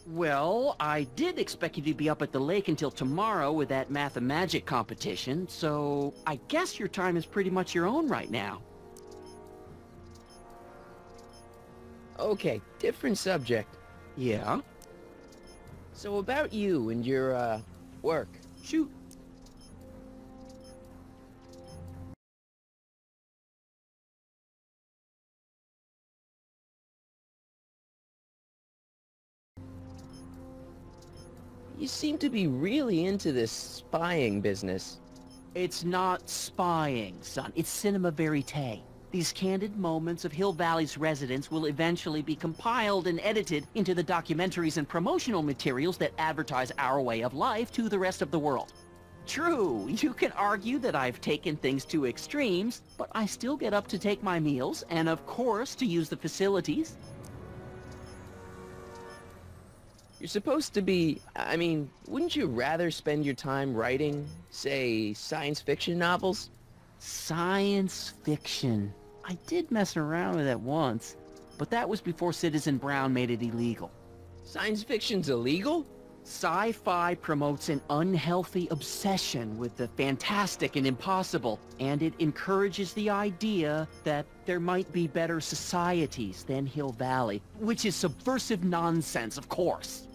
Well, I did expect you to be up at the lake until tomorrow with that math-and-magic competition, so I guess your time is pretty much your own right now. Okay, different subject. Yeah? So about you and your, work. Shoot. You seem to be really into this spying business. It's not spying, son. It's cinema verite. These candid moments of Hill Valley's residents will eventually be compiled and edited into the documentaries and promotional materials that advertise our way of life to the rest of the world. True, you can argue that I've taken things to extremes, but I still get up to take my meals, and of course to use the facilities. You're supposed to be... I mean, wouldn't you rather spend your time writing, say, science fiction novels? Science fiction. I did mess around with it once, but that was before Citizen Brown made it illegal. Science fiction's illegal? Sci-fi promotes an unhealthy obsession with the fantastic and impossible, and it encourages the idea that there might be better societies than Hill Valley, which is subversive nonsense, of course.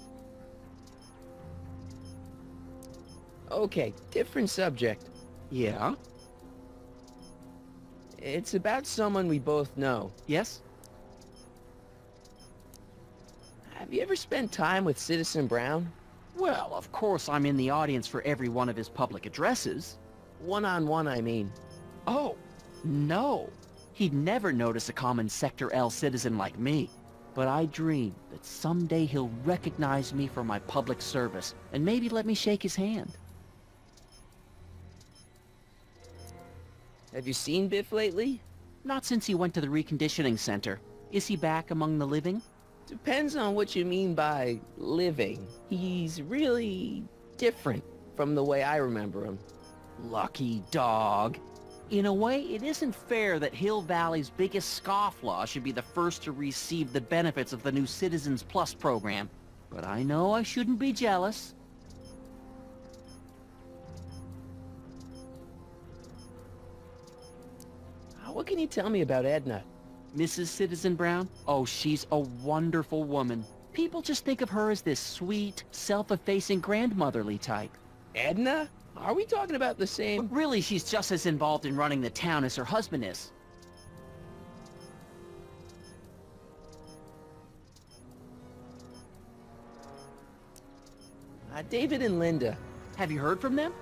Okay, different subject. Yeah? It's about someone we both know. Yes? Have you ever spent time with Citizen Brown? Well, of course I'm in the audience for every one of his public addresses. One-on-one, I mean. Oh, no. He'd never notice a common Sector L citizen like me. But I dream that someday he'll recognize me for my public service, and maybe let me shake his hand. Have you seen Biff lately? Not since he went to the reconditioning center. Is he back among the living? Depends on what you mean by living. He's really different from the way I remember him. Lucky dog. In a way, it isn't fair that Hill Valley's biggest scofflaw should be the first to receive the benefits of the new Citizens Plus program. But I know I shouldn't be jealous. What can you tell me about Edna? Mrs. Citizen Brown? Oh, she's a wonderful woman. People just think of her as this sweet, self-effacing grandmotherly type. Edna? Are we talking about the same? But really, she's just as involved in running the town as her husband is. David and Linda. Have you heard from them?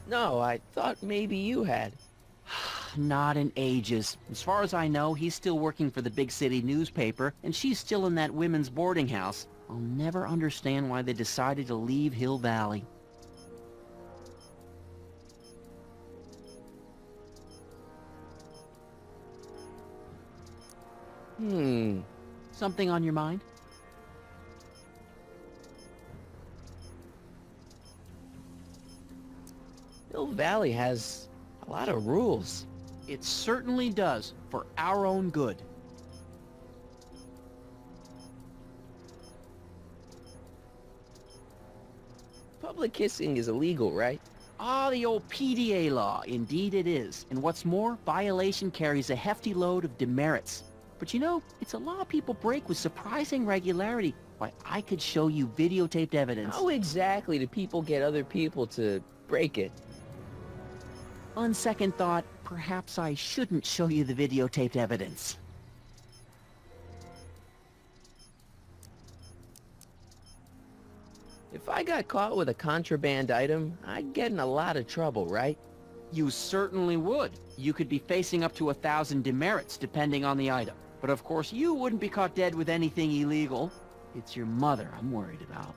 No, I thought maybe you had. Not in ages. As far as I know, he's still working for the big city newspaper, and she's still in that women's boarding house. I'll never understand why they decided to leave Hill Valley. Something on your mind? Hill Valley has a lot of rules. It certainly does, for our own good. Public kissing is illegal, right? Ah, the old PDA law. Indeed it is. And what's more, violation carries a hefty load of demerits. But you know, it's a law people break with surprising regularity. Why, I could show you videotaped evidence. How exactly do people get other people to break it? On second thought, perhaps I shouldn't show you the videotaped evidence. If I got caught with a contraband item, I'd get in a lot of trouble, right? You certainly would. You could be facing up to 1,000 demerits, depending on the item. But of course, you wouldn't be caught dead with anything illegal. It's your mother I'm worried about.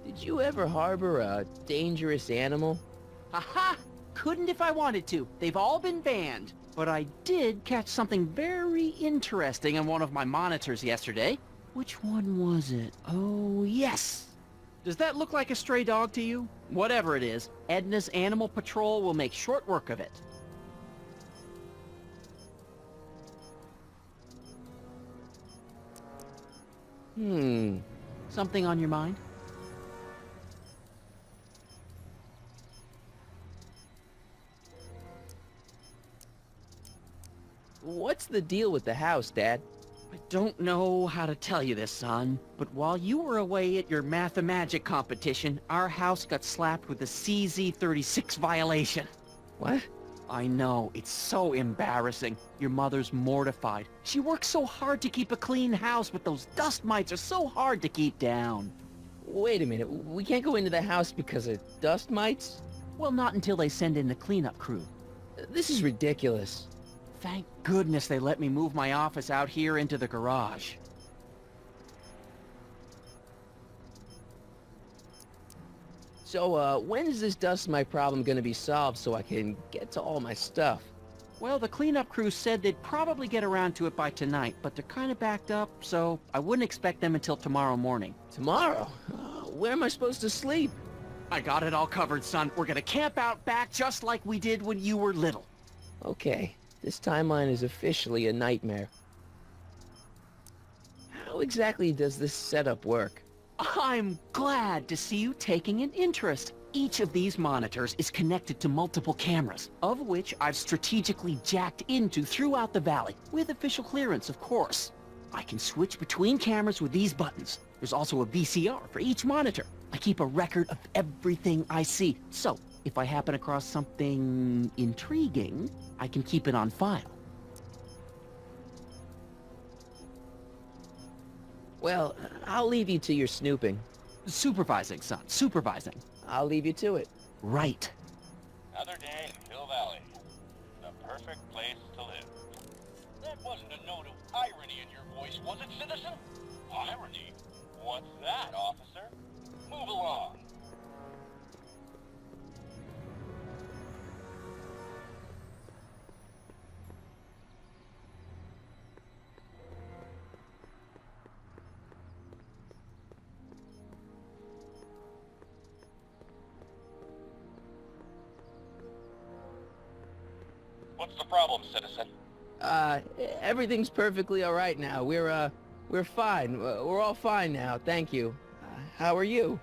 Did you ever harbor a dangerous animal? Aha! Couldn't if I wanted to. They've all been banned. But I did catch something very interesting on one of my monitors yesterday. Which one was it? Oh, yes! Does that look like a stray dog to you? Whatever it is, Edna's Animal Patrol will make short work of it. Something on your mind? What's the deal with the house, Dad? I don't know how to tell you this, son, but while you were away at your Mathemagic competition, our house got slapped with a CZ36 violation. What? I know, it's so embarrassing. Your mother's mortified. She works so hard to keep a clean house, but those dust mites are so hard to keep down. Wait a minute, we can't go into the house because of dust mites? Well, not until they send in the cleanup crew. This is ridiculous. Thank goodness they let me move my office out here into the garage. So, when is this dust mite problem gonna be solved so I can get to all my stuff? Well, the cleanup crew said they'd probably get around to it by tonight, but they're kind of backed up, so I wouldn't expect them until tomorrow morning. Tomorrow? Where am I supposed to sleep? I got it all covered, son. We're gonna camp out back just like we did when you were little. Okay, this timeline is officially a nightmare. How exactly does this setup work? I'm glad to see you taking an interest. Each of these monitors is connected to multiple cameras, of which I've strategically jacked into throughout the valley, with official clearance, of course. I can switch between cameras with these buttons. There's also a VCR for each monitor. I keep a record of everything I see, so if I happen across something intriguing, I can keep it on file. Well, I'll leave you to your snooping. Supervising, son, supervising. I'll leave you to it. Right. Another day in Hill Valley. The perfect place to live. That wasn't a note of irony in your voice, was it, citizen? Irony? What's that, officer? Move along. What's the problem, citizen? Everything's perfectly all right now. We're fine. We're all fine now, thank you. How are you?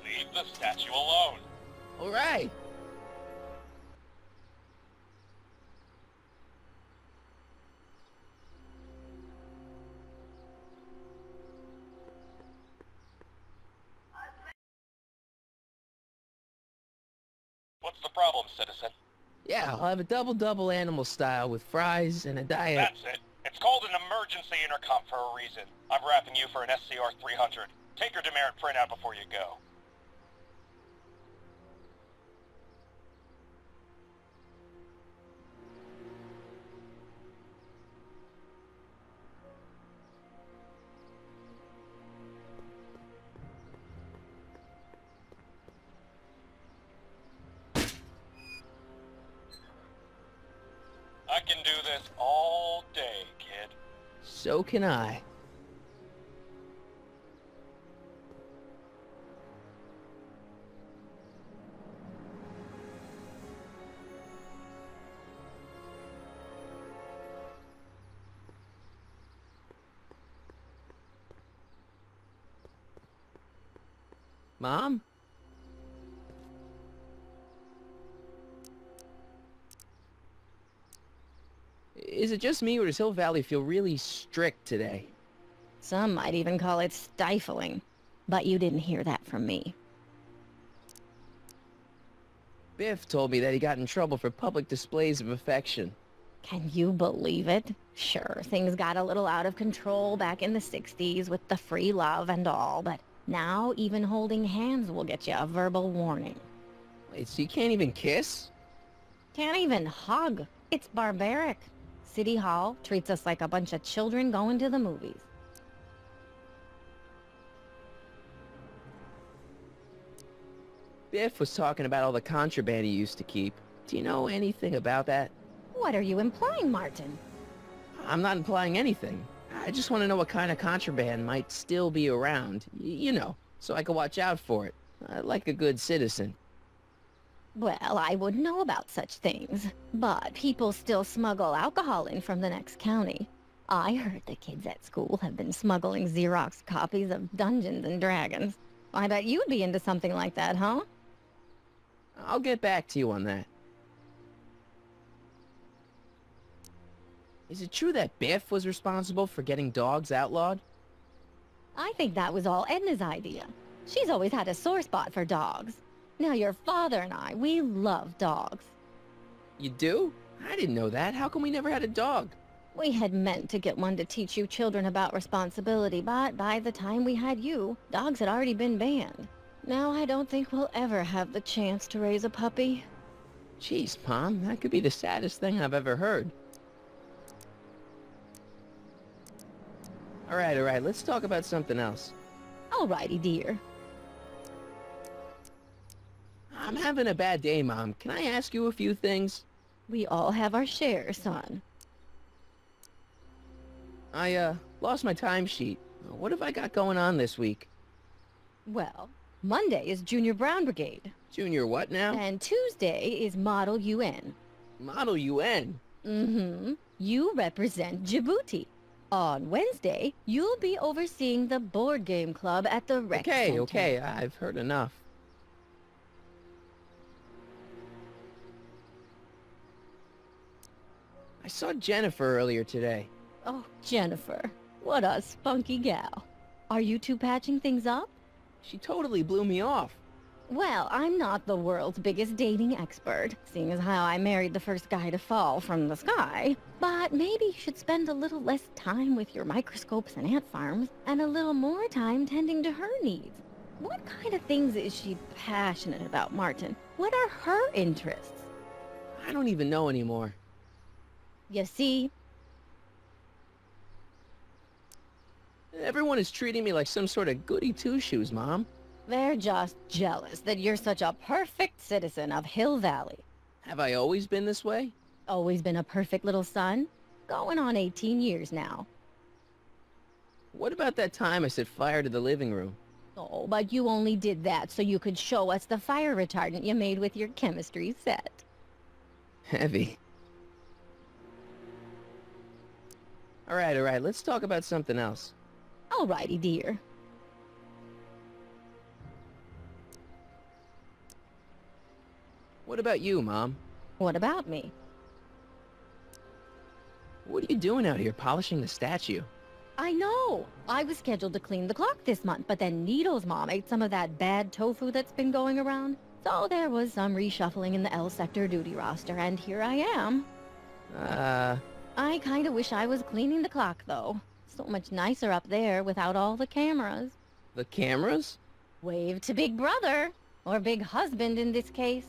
Leave the statue alone. All right. What's the problem, citizen? Yeah, I'll have a double animal style with fries and a diet. That's it. It's called an emergency intercom for a reason. I'm wrapping you for an SCR 300. Take your demerit printout before you go. I can do this all day, kid. So can I. Mom? Is it just me, or does Hill Valley feel really strict today? Some might even call it stifling. But you didn't hear that from me. Biff told me that he got in trouble for public displays of affection. Can you believe it? Sure, things got a little out of control back in the 60s with the free love and all, but now even holding hands will get you a verbal warning. Wait, so you can't even kiss? Can't even hug. It's barbaric. City Hall treats us like a bunch of children going to the movies. Biff was talking about all the contraband he used to keep. Do you know anything about that? What are you implying, Martin? I'm not implying anything. I just want to know what kind of contraband might still be around. You know, so I can watch out for it. Like a good citizen. Well, I wouldn't know about such things. But people still smuggle alcohol in from the next county. I heard the kids at school have been smuggling Xerox copies of Dungeons and Dragons. I bet you'd be into something like that, huh? I'll get back to you on that. Is it true that Biff was responsible for getting dogs outlawed? I think that was all Edna's idea. She's always had a sore spot for dogs. Now your father and I, we love dogs. You do? I didn't know that. How come we never had a dog? We had meant to get one to teach you children about responsibility, but by the time we had you, dogs had already been banned. Now I don't think we'll ever have the chance to raise a puppy. Jeez, Mom, that could be the saddest thing I've ever heard. Alright, let's talk about something else. Alrighty, dear. I'm having a bad day, Mom. Can I ask you a few things? We all have our share, son. I, lost my timesheet. What have I got going on this week? Well, Monday is Junior Brown Brigade. Junior what now? And Tuesday is Model UN. Model UN? Mm-hmm. You represent Djibouti. On Wednesday, you'll be overseeing the board game club at the rec center. Okay, I've heard enough. I saw Jennifer earlier today. Oh, Jennifer. What a spunky gal. Are you two patching things up? She totally blew me off. Well, I'm not the world's biggest dating expert, seeing as how I married the first guy to fall from the sky. But maybe you should spend a little less time with your microscopes and ant farms, and a little more time tending to her needs. What kind of things is she passionate about, Martin? What are her interests? I don't even know anymore. You see? Everyone is treating me like some sort of goody two-shoes, Mom. They're just jealous that you're such a perfect citizen of Hill Valley. Have I always been this way? Always been a perfect little son? Going on 18 years now. What about that time I set fire to the living room? Oh, but you only did that so you could show us the fire retardant you made with your chemistry set. Heavy. Alright, let's talk about something else. Alrighty, dear. What about you, Mom? What about me? What are you doing out here, polishing the statue? I know! I was scheduled to clean the clock this month, but then Needle's mom ate some of that bad tofu that's been going around. So there was some reshuffling in the L sector duty roster, and here I am. I kinda wish I was cleaning the clock, though. So much nicer up there without all the cameras. The cameras? Wave to Big Brother. Or Big Husband in this case.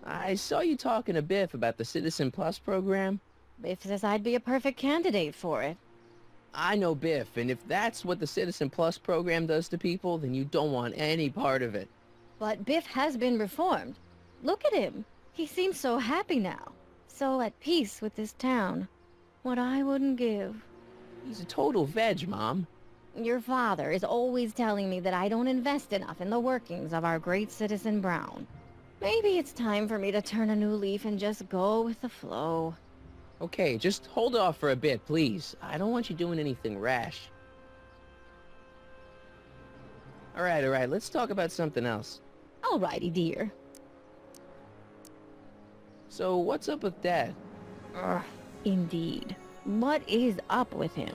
I saw you talking to Biff about the Citizen Plus program. Biff says I'd be a perfect candidate for it. I know Biff, and if that's what the Citizen Plus program does to people, then you don't want any part of it. But Biff has been reformed. Look at him. He seems so happy now. So at peace with this town. What I wouldn't give. He's a total veg, Mom. Your father is always telling me that I don't invest enough in the workings of our great Citizen Brown. Maybe it's time for me to turn a new leaf and just go with the flow. Okay, just hold off for a bit, please. I don't want you doing anything rash. Alright, let's talk about something else. Alrighty, dear. So, what's up with Dad? Ugh, indeed. What is up with him?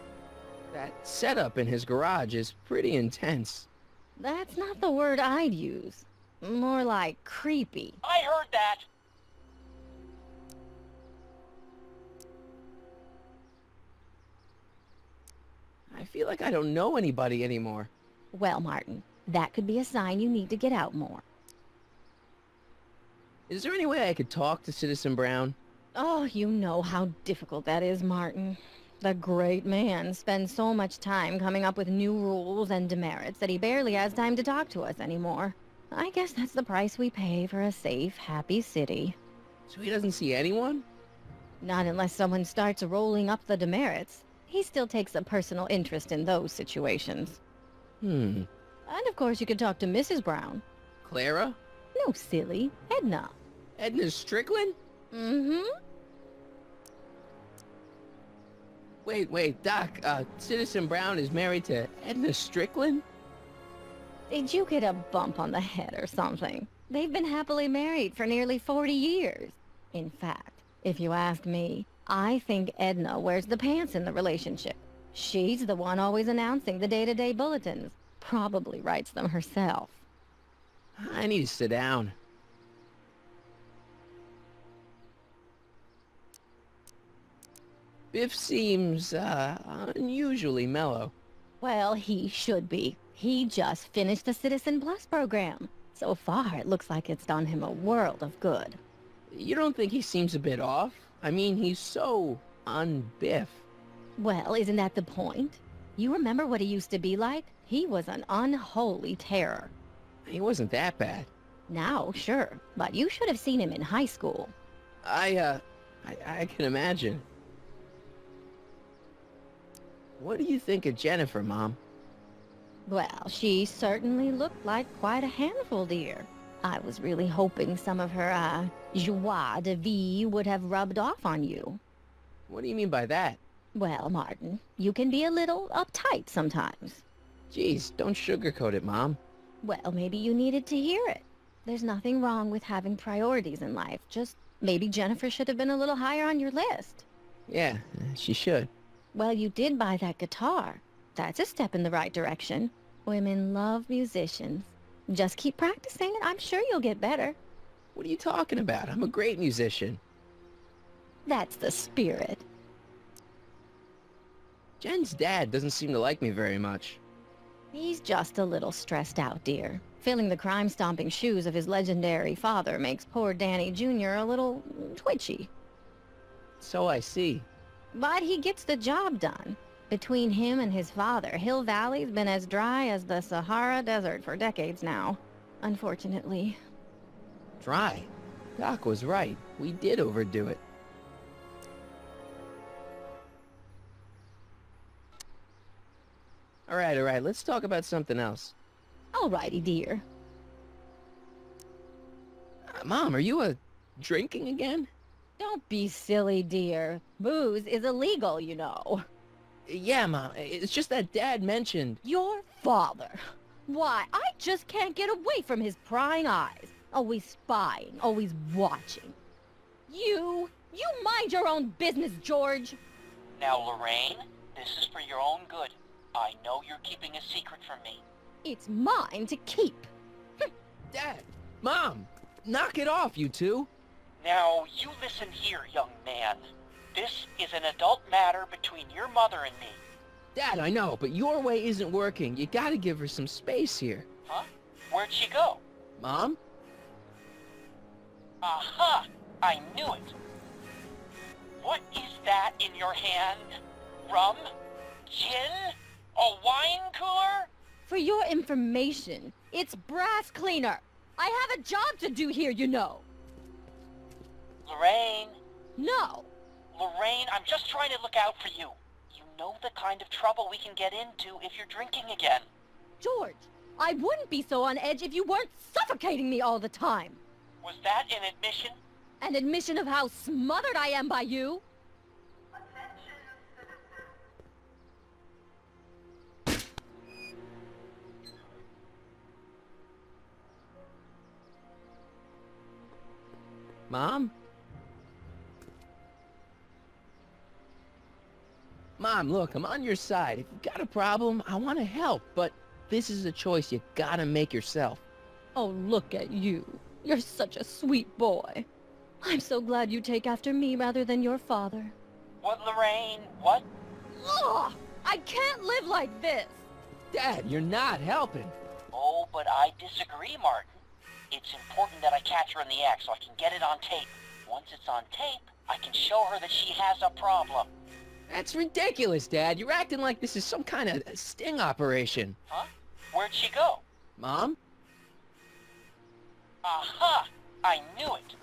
That setup in his garage is pretty intense. That's not the word I'd use. More like creepy. I heard that! I feel like I don't know anybody anymore. Well, Martin, that could be a sign you need to get out more. Is there any way I could talk to Citizen Brown? Oh, you know how difficult that is, Martin. The great man spends so much time coming up with new rules and demerits that he barely has time to talk to us anymore. I guess that's the price we pay for a safe, happy city. So he doesn't see anyone? Not unless someone starts rolling up the demerits. He still takes a personal interest in those situations. And of course you could talk to Mrs. Brown. Clara? No, silly. Edna. Edna Strickland? Mm-hmm. Wait, Doc, Citizen Brown is married to Edna Strickland? Did you get a bump on the head or something? They've been happily married for nearly 40 years. In fact, if you ask me, I think Edna wears the pants in the relationship. She's the one always announcing the day-to-day bulletins. Probably writes them herself. I need to sit down. Biff seems, unusually mellow. Well, he should be. He just finished the Citizen Plus program. So far, it looks like it's done him a world of good. You don't think he seems a bit off? I mean, he's so un-Biff. Well, isn't that the point? You remember what he used to be like? He was an unholy terror. He wasn't that bad. Now, sure, but you should have seen him in high school. I can imagine. What do you think of Jennifer, Mom? Well, she certainly looked like quite a handful, dear. I was really hoping some of her, joie de vivre would have rubbed off on you. What do you mean by that? Well, Martin, you can be a little uptight sometimes. Geez, don't sugarcoat it, Mom. Well, maybe you needed to hear it. There's nothing wrong with having priorities in life. Just maybe Jennifer should have been a little higher on your list. Yeah, she should. Well, you did buy that guitar. That's a step in the right direction. Women love musicians. Just keep practicing and I'm sure you'll get better. What are you talking about? I'm a great musician. That's the spirit. Jen's dad doesn't seem to like me very much. He's just a little stressed out, dear. Filling the crime-stomping shoes of his legendary father makes poor Danny Jr. a little twitchy. So I see. But he gets the job done. Between him and his father, Hill Valley's been as dry as the Sahara Desert for decades now. Unfortunately. Dry? Doc was right. We did overdo it. Alright, let's talk about something else. Alrighty, dear. Mom, are you, drinking again? Don't be silly, dear. Booze is illegal, you know. Yeah, Mom. It's just that Dad mentioned... Your father. Why, I just can't get away from his prying eyes. Always spying, always watching. You mind your own business, George. Now, Lorraine, this is for your own good. I know you're keeping a secret from me. It's mine to keep. Dad! Mom! Knock it off, you two! Now, you listen here, young man. This is an adult matter between your mother and me. Dad, I know, but your way isn't working. You gotta give her some space here. Huh? Where'd she go? Mom? Aha! I knew it. What is that in your hand? Rum? Gin? A wine cooler? For your information, it's brass cleaner. I have a job to do here, you know. Lorraine. No. Lorraine, I'm just trying to look out for you. You know the kind of trouble we can get into if you're drinking again. George, I wouldn't be so on edge if you weren't suffocating me all the time. Was that an admission? An admission of how smothered I am by you? Mom? Mom, look, I'm on your side. If you've got a problem, I want to help, but this is a choice you gotta make yourself. Oh, look at you. You're such a sweet boy. I'm so glad you take after me rather than your father. What, Lorraine? What? Ugh! I can't live like this! Dad, you're not helping. Oh, but I disagree, Martin. It's important that I catch her in the act so I can get it on tape. Once it's on tape, I can show her that she has a problem. That's ridiculous, Dad. You're acting like this is some kind of sting operation. Huh? Where'd she go? Mom? Aha! I knew it!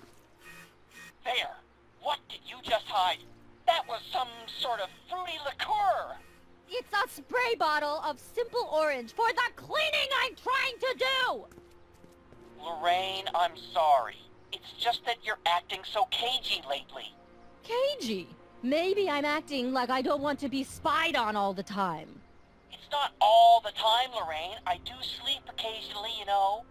There! What did you just hide? That was some sort of fruity liqueur! It's a spray bottle of simple orange for the cleaning I'm trying to do! Lorraine, I'm sorry. It's just that you're acting so cagey lately. Cagey? Maybe I'm acting like I don't want to be spied on all the time. It's not all the time, Lorraine. I do sleep occasionally, you know.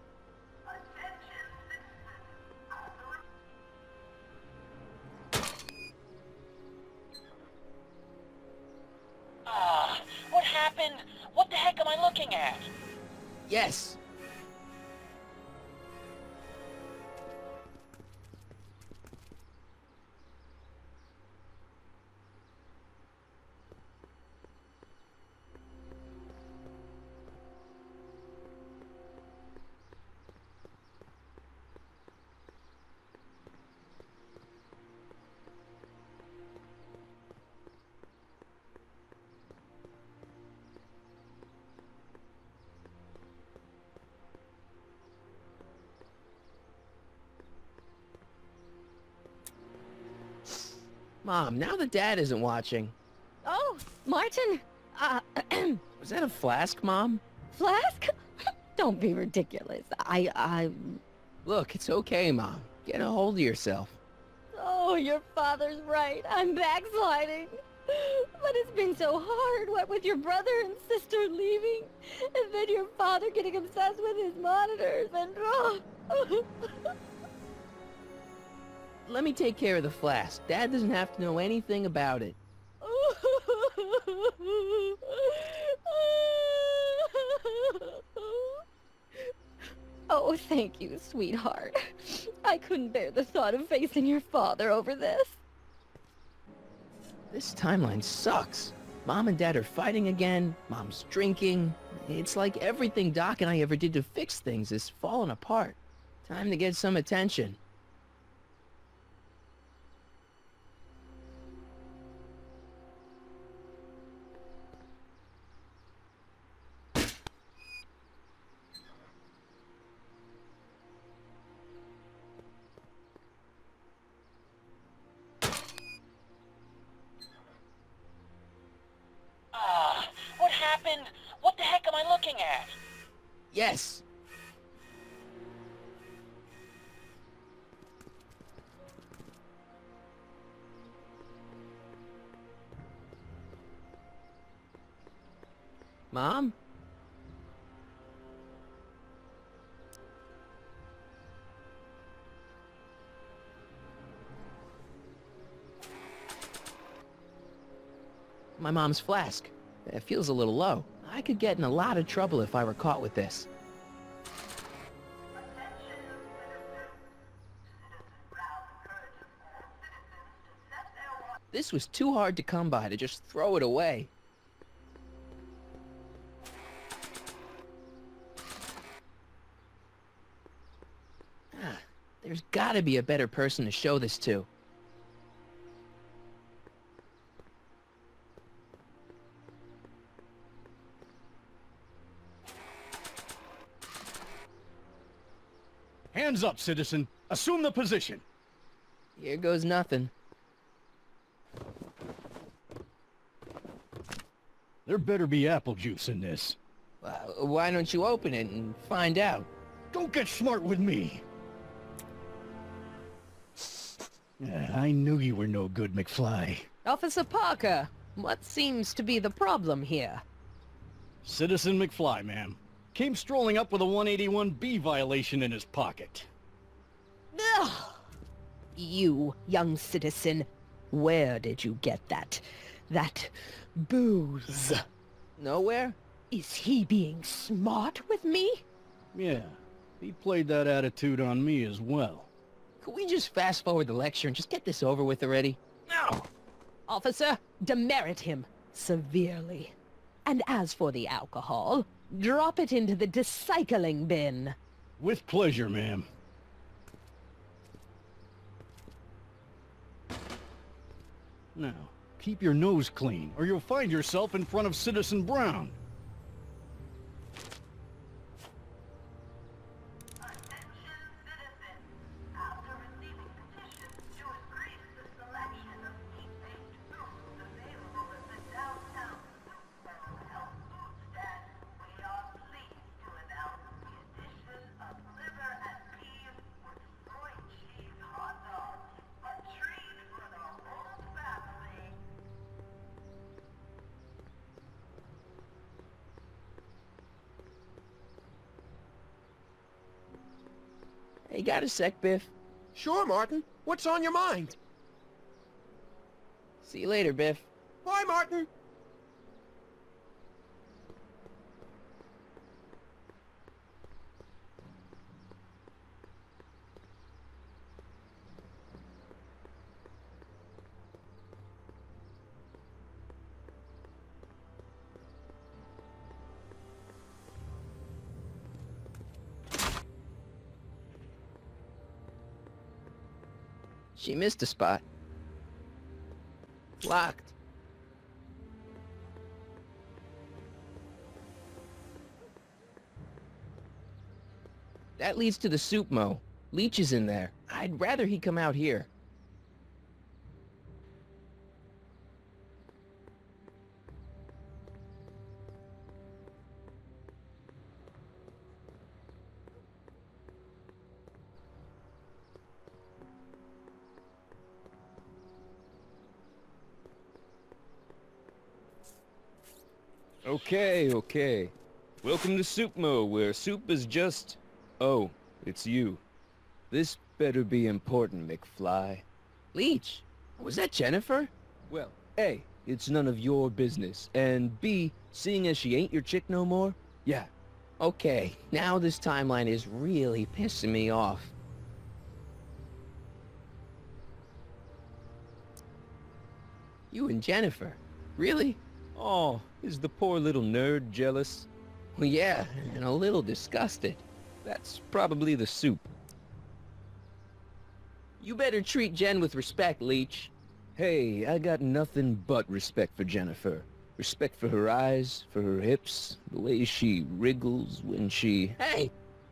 What happened? What the heck am I looking at? Yes. Mom, now that Dad isn't watching. Oh, Martin, Was that a flask, Mom? Flask? Don't be ridiculous. Look, it's okay, Mom. Get a hold of yourself. Oh, your father's right. I'm backsliding. But it's been so hard, what with your brother and sister leaving, and then your father getting obsessed with his monitors, and... Let me take care of the flask. Dad doesn't have to know anything about it. Oh, thank you, sweetheart. I couldn't bear the thought of facing your father over this. This timeline sucks. Mom and Dad are fighting again. Mom's drinking. It's like everything Doc and I ever did to fix things is falling apart. Time to get some attention. What happened? What the heck am I looking at? Yes. Mom? My mom's flask. It feels a little low. I could get in a lot of trouble if I were caught with this. This was too hard to come by to just throw it away. There's gotta be a better person to show this to. Hands up, citizen. Assume the position. Here goes nothing. There better be apple juice in this. Why don't you open it and find out? Don't get smart with me. I knew you were no good, McFly. Officer Parker, what seems to be the problem here? Citizen McFly, ma'am. Came strolling up with a 181B violation in his pocket. Ugh. You, young citizen, where did you get that booze? Nowhere? Is he being smart with me? Yeah, he played that attitude on me as well. Could we just fast forward the lecture and just get this over with already? No! Officer, demerit him severely. And as for the alcohol, drop it into the recycling bin. With pleasure, ma'am. Now, keep your nose clean, or you'll find yourself in front of Citizen Brown. Hey, got a sec, Biff? Sure, Martin. What's on your mind? See you later, Biff. Bye, Martin. She missed a spot. Locked. That leads to the soup mo. Leech is in there. I'd rather he come out here. Okay. Welcome to Soup Mo, where soup is just... Oh, it's you. This better be important, McFly. Leech, was that Jennifer? Well, A, it's none of your business, and B, seeing as she ain't your chick no more, yeah. Okay, now this timeline is really pissing me off. You and Jennifer? Really? Oh, is the poor little nerd jealous? Well, yeah, and a little disgusted. That's probably the soup. You better treat Jen with respect, Leech. Hey, I got nothing but respect for Jennifer. Respect for her eyes, for her hips, the way she wriggles when she... Hey!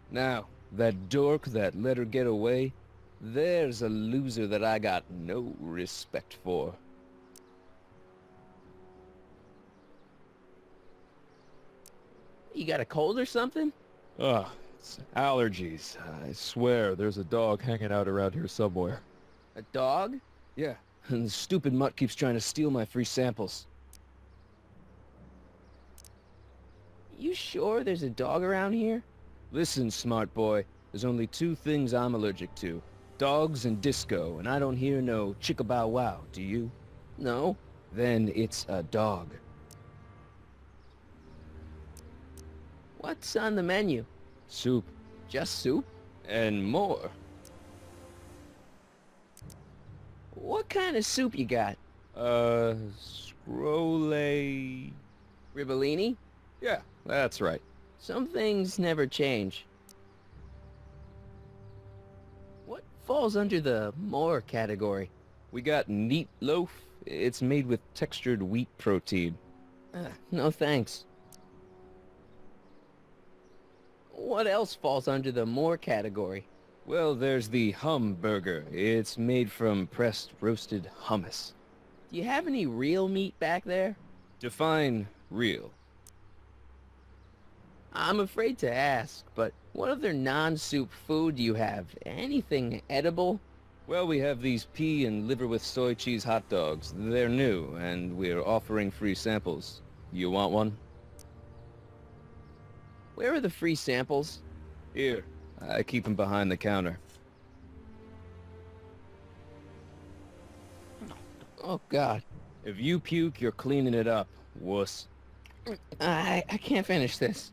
Now, that dork that let her get away, there's a loser that I got no respect for. You got a cold or something? Ugh, it's allergies. I swear there's a dog hanging out around here somewhere. A dog? Yeah, and the stupid mutt keeps trying to steal my free samples. You sure there's a dog around here? Listen, smart boy, there's only two things I'm allergic to. Dogs and disco, and I don't hear no chicka-bow-wow, do you? No. Then it's a dog. What's on the menu? Soup. Just soup? And more. What kind of soup you got? Scrolle... Ribellini? Yeah, that's right. Some things never change. What falls under the more category? We got neat loaf. It's made with textured wheat protein. No thanks. What else falls under the more category? Well, there's the hum burger. It's made from pressed roasted hummus. Do you have any real meat back there? Define real. I'm afraid to ask, but what other non-soup food do you have? Anything edible? Well, we have these pea and liver with soy cheese hot dogs. They're new, and we're offering free samples. You want one? Where are the free samples? Here. I keep them behind the counter. Oh, God. If you puke, you're cleaning it up, wuss. I can't finish this.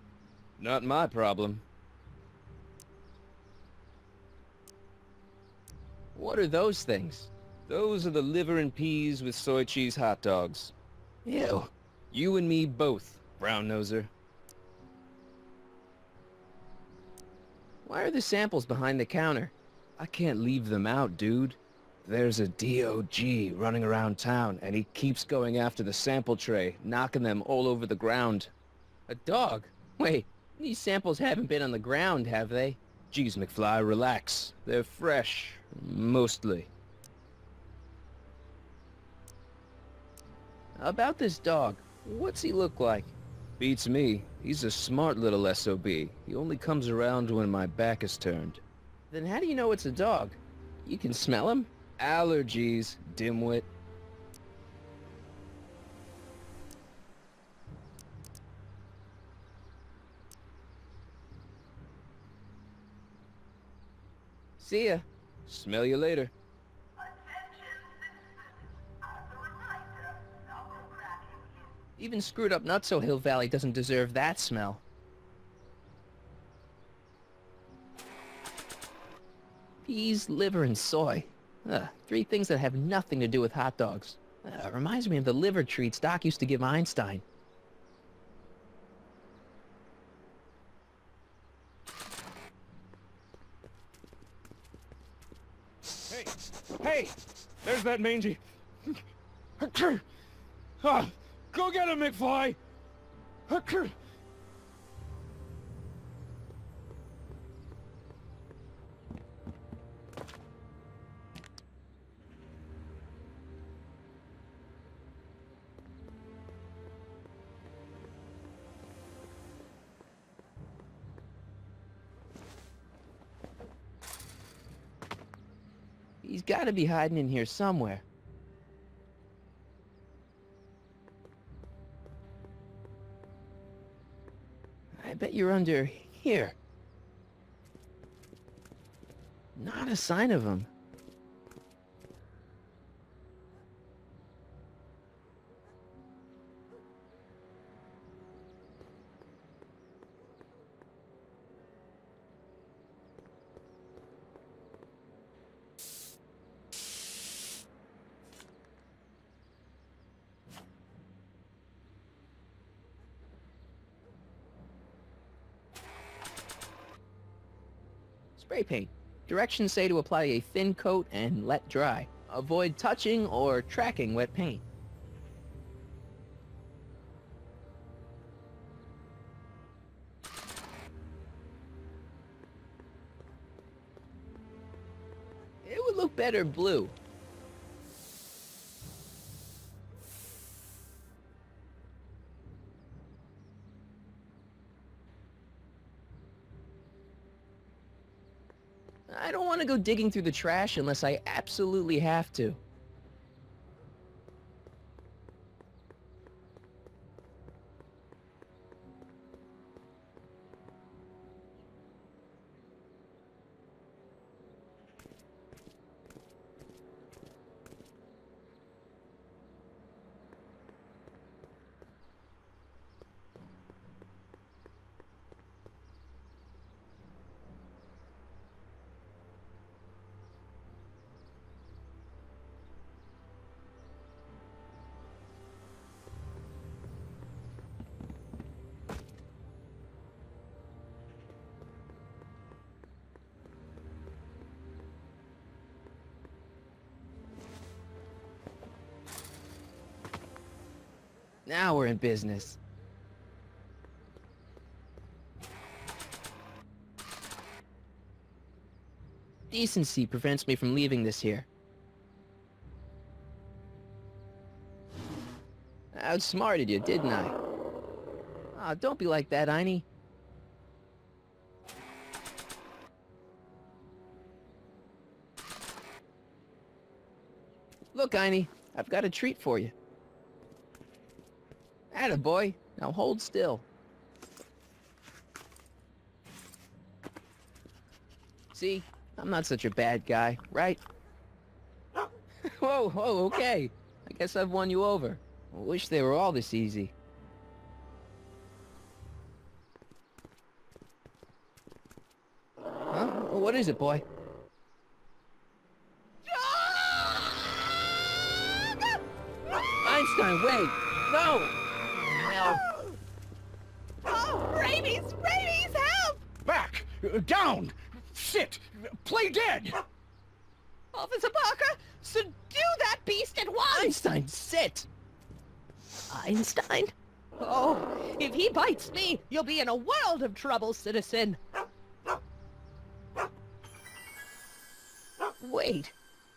Not my problem. What are those things? Those are the liver and peas with soy cheese hot dogs. Ew. You and me both, brown noser. Why are the samples behind the counter? I can't leave them out, dude. There's a DOG running around town, and he keeps going after the sample tray, knocking them all over the ground. A dog? Wait, these samples haven't been on the ground, have they? Jeez, McFly, relax. They're fresh. Mostly. About this dog, what's he look like? Beats me. He's a smart little SOB. He only comes around when my back is turned. Then how do you know it's a dog? You can smell him? Allergies, dimwit. See ya. Smell you later. Even screwed up Nutso Hill Valley doesn't deserve that smell. Peas, liver, and soy. Three things that have nothing to do with hot dogs. Reminds me of the liver treats Doc used to give Einstein. Hey! There's that mangy... Go get him, McFly! He's gotta be hiding in here somewhere. I bet you're under here. Not a sign of him. Spray paint. Directions say to apply a thin coat and let dry. Avoid touching or tracking wet paint. It would look better blue. I don't want to go digging through the trash unless I absolutely have to. Now we're in business. Decency prevents me from leaving this here. I outsmarted you, didn't I? Aw, don't be like that, Einie. Look, Einie, I've got a treat for you. Attaboy. Now hold still. See? I'm not such a bad guy, right? Whoa, okay. I guess I've won you over. I wish they were all this easy. Huh? What is it, boy? Einstein, wait! No! No! Oh, rabies! Rabies, help! Back! Down! Sit! Play dead! Officer Parker, subdue that beast at once! Einstein, sit! Einstein? Oh, if he bites me, you'll be in a world of trouble, citizen. Wait,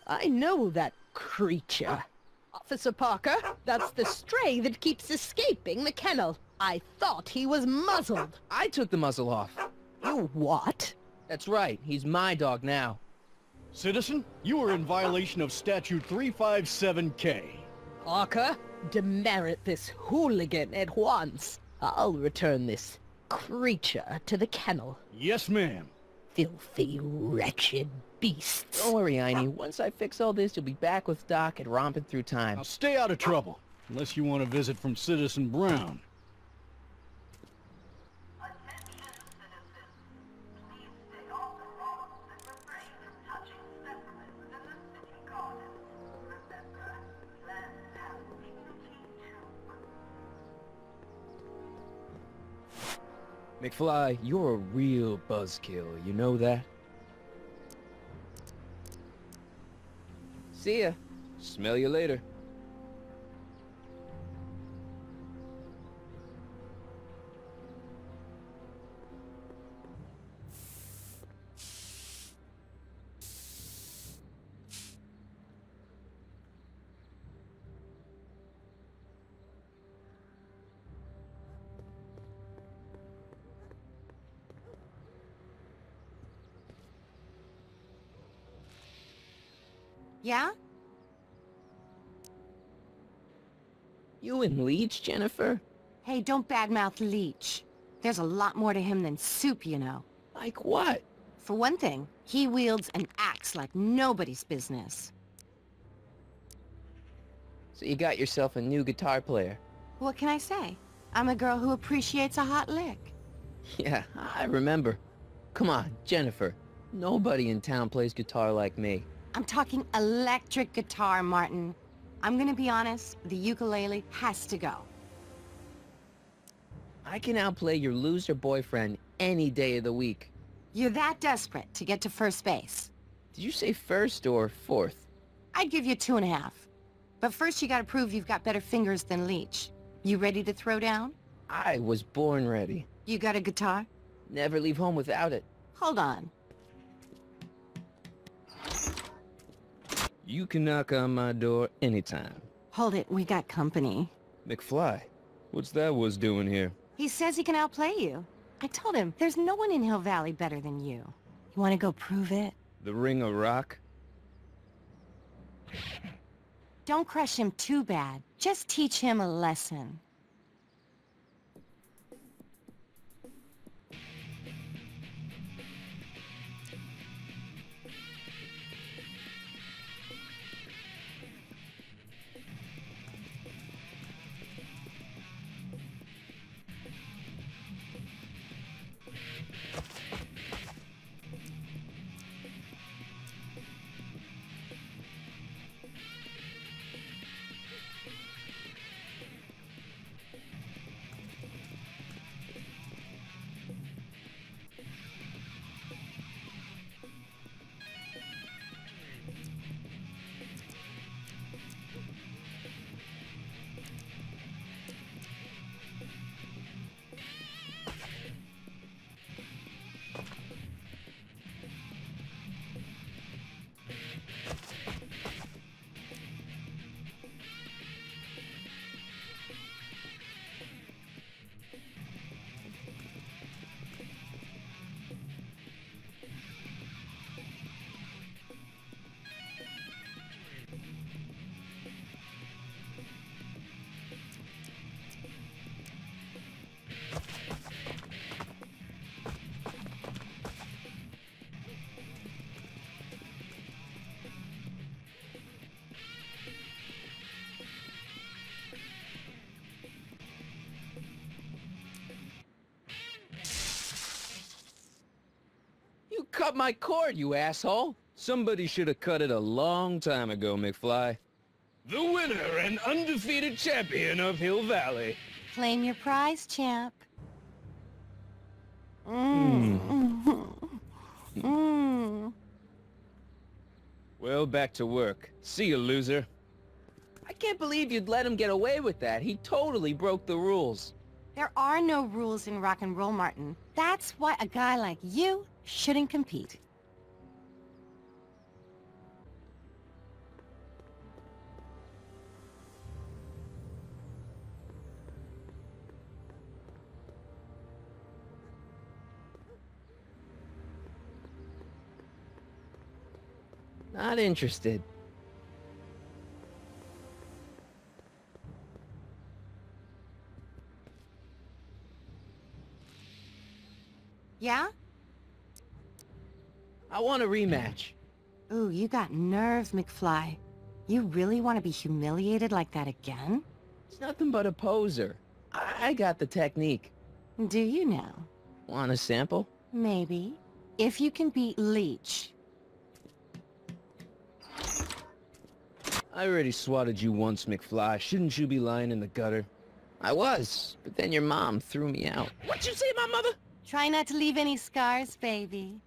I know that creature. Officer Parker, that's the stray that keeps escaping the kennel. I thought he was muzzled. I took the muzzle off. You what? That's right, he's my dog now. Citizen, you are in violation of Statute 357K. Parker, demerit this hooligan at once. I'll return this creature to the kennel. Yes, ma'am. Filthy, wretched beasts. Don't worry, Einie. Once I fix all this, you'll be back with Doc and romping through time. Now stay out of trouble, unless you want a visit from Citizen Brown. McFly, you're a real buzzkill, you know that? See ya. Smell you later. Yeah? You and Leech, Jennifer? Hey, don't badmouth Leech. There's a lot more to him than soup, you know. Like what? For one thing, he wields an axe like nobody's business. So you got yourself a new guitar player. What can I say? I'm a girl who appreciates a hot lick. Yeah, I remember. Come on, Jennifer. Nobody in town plays guitar like me. I'm talking electric guitar, Martin. I'm gonna be honest, the ukulele has to go. I can outplay your loser boyfriend any day of the week. You're that desperate to get to first base. Did you say first or fourth? I'd give you 2.5. But first you gotta prove you've got better fingers than Leech. You ready to throw down? I was born ready. You got a guitar? Never leave home without it. Hold on. You can knock on my door anytime. Hold it, we got company. McFly, what's that was doing here? He says he can outplay you. I told him, there's no one in Hill Valley better than you. You wanna go prove it? The Ring of Rock? Don't crush him too bad. Just teach him a lesson. out my cord, you asshole! Somebody should have cut it a long time ago, McFly. The winner and undefeated champion of Hill Valley. Claim your prize, champ. Well, back to work. See you, loser. I can't believe you'd let him get away with that. He totally broke the rules. There are no rules in rock and roll, Martin. That's why a guy like you shouldn't compete. Not interested. Yeah? I want a rematch. Ooh, you got nerve, McFly. You really want to be humiliated like that again? It's nothing but a poser. I got the technique. Do you now? Want a sample? Maybe. If you can beat Leech. I already swatted you once, McFly. Shouldn't you be lying in the gutter? I was, but then your mom threw me out. What'd you say, my mother? Try not to leave any scars, baby.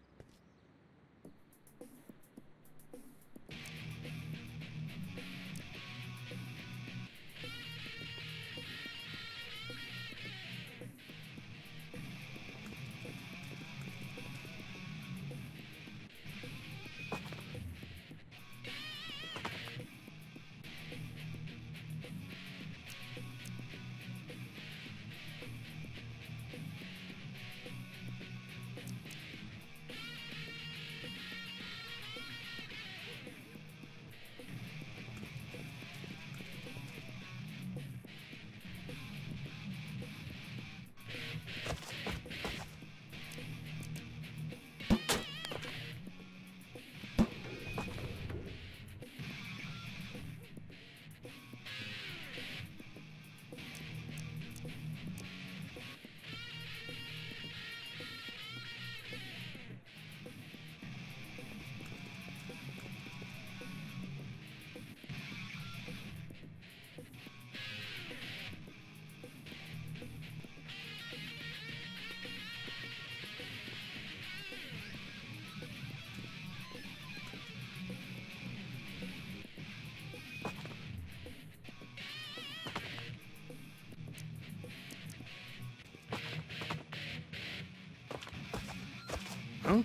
Huh?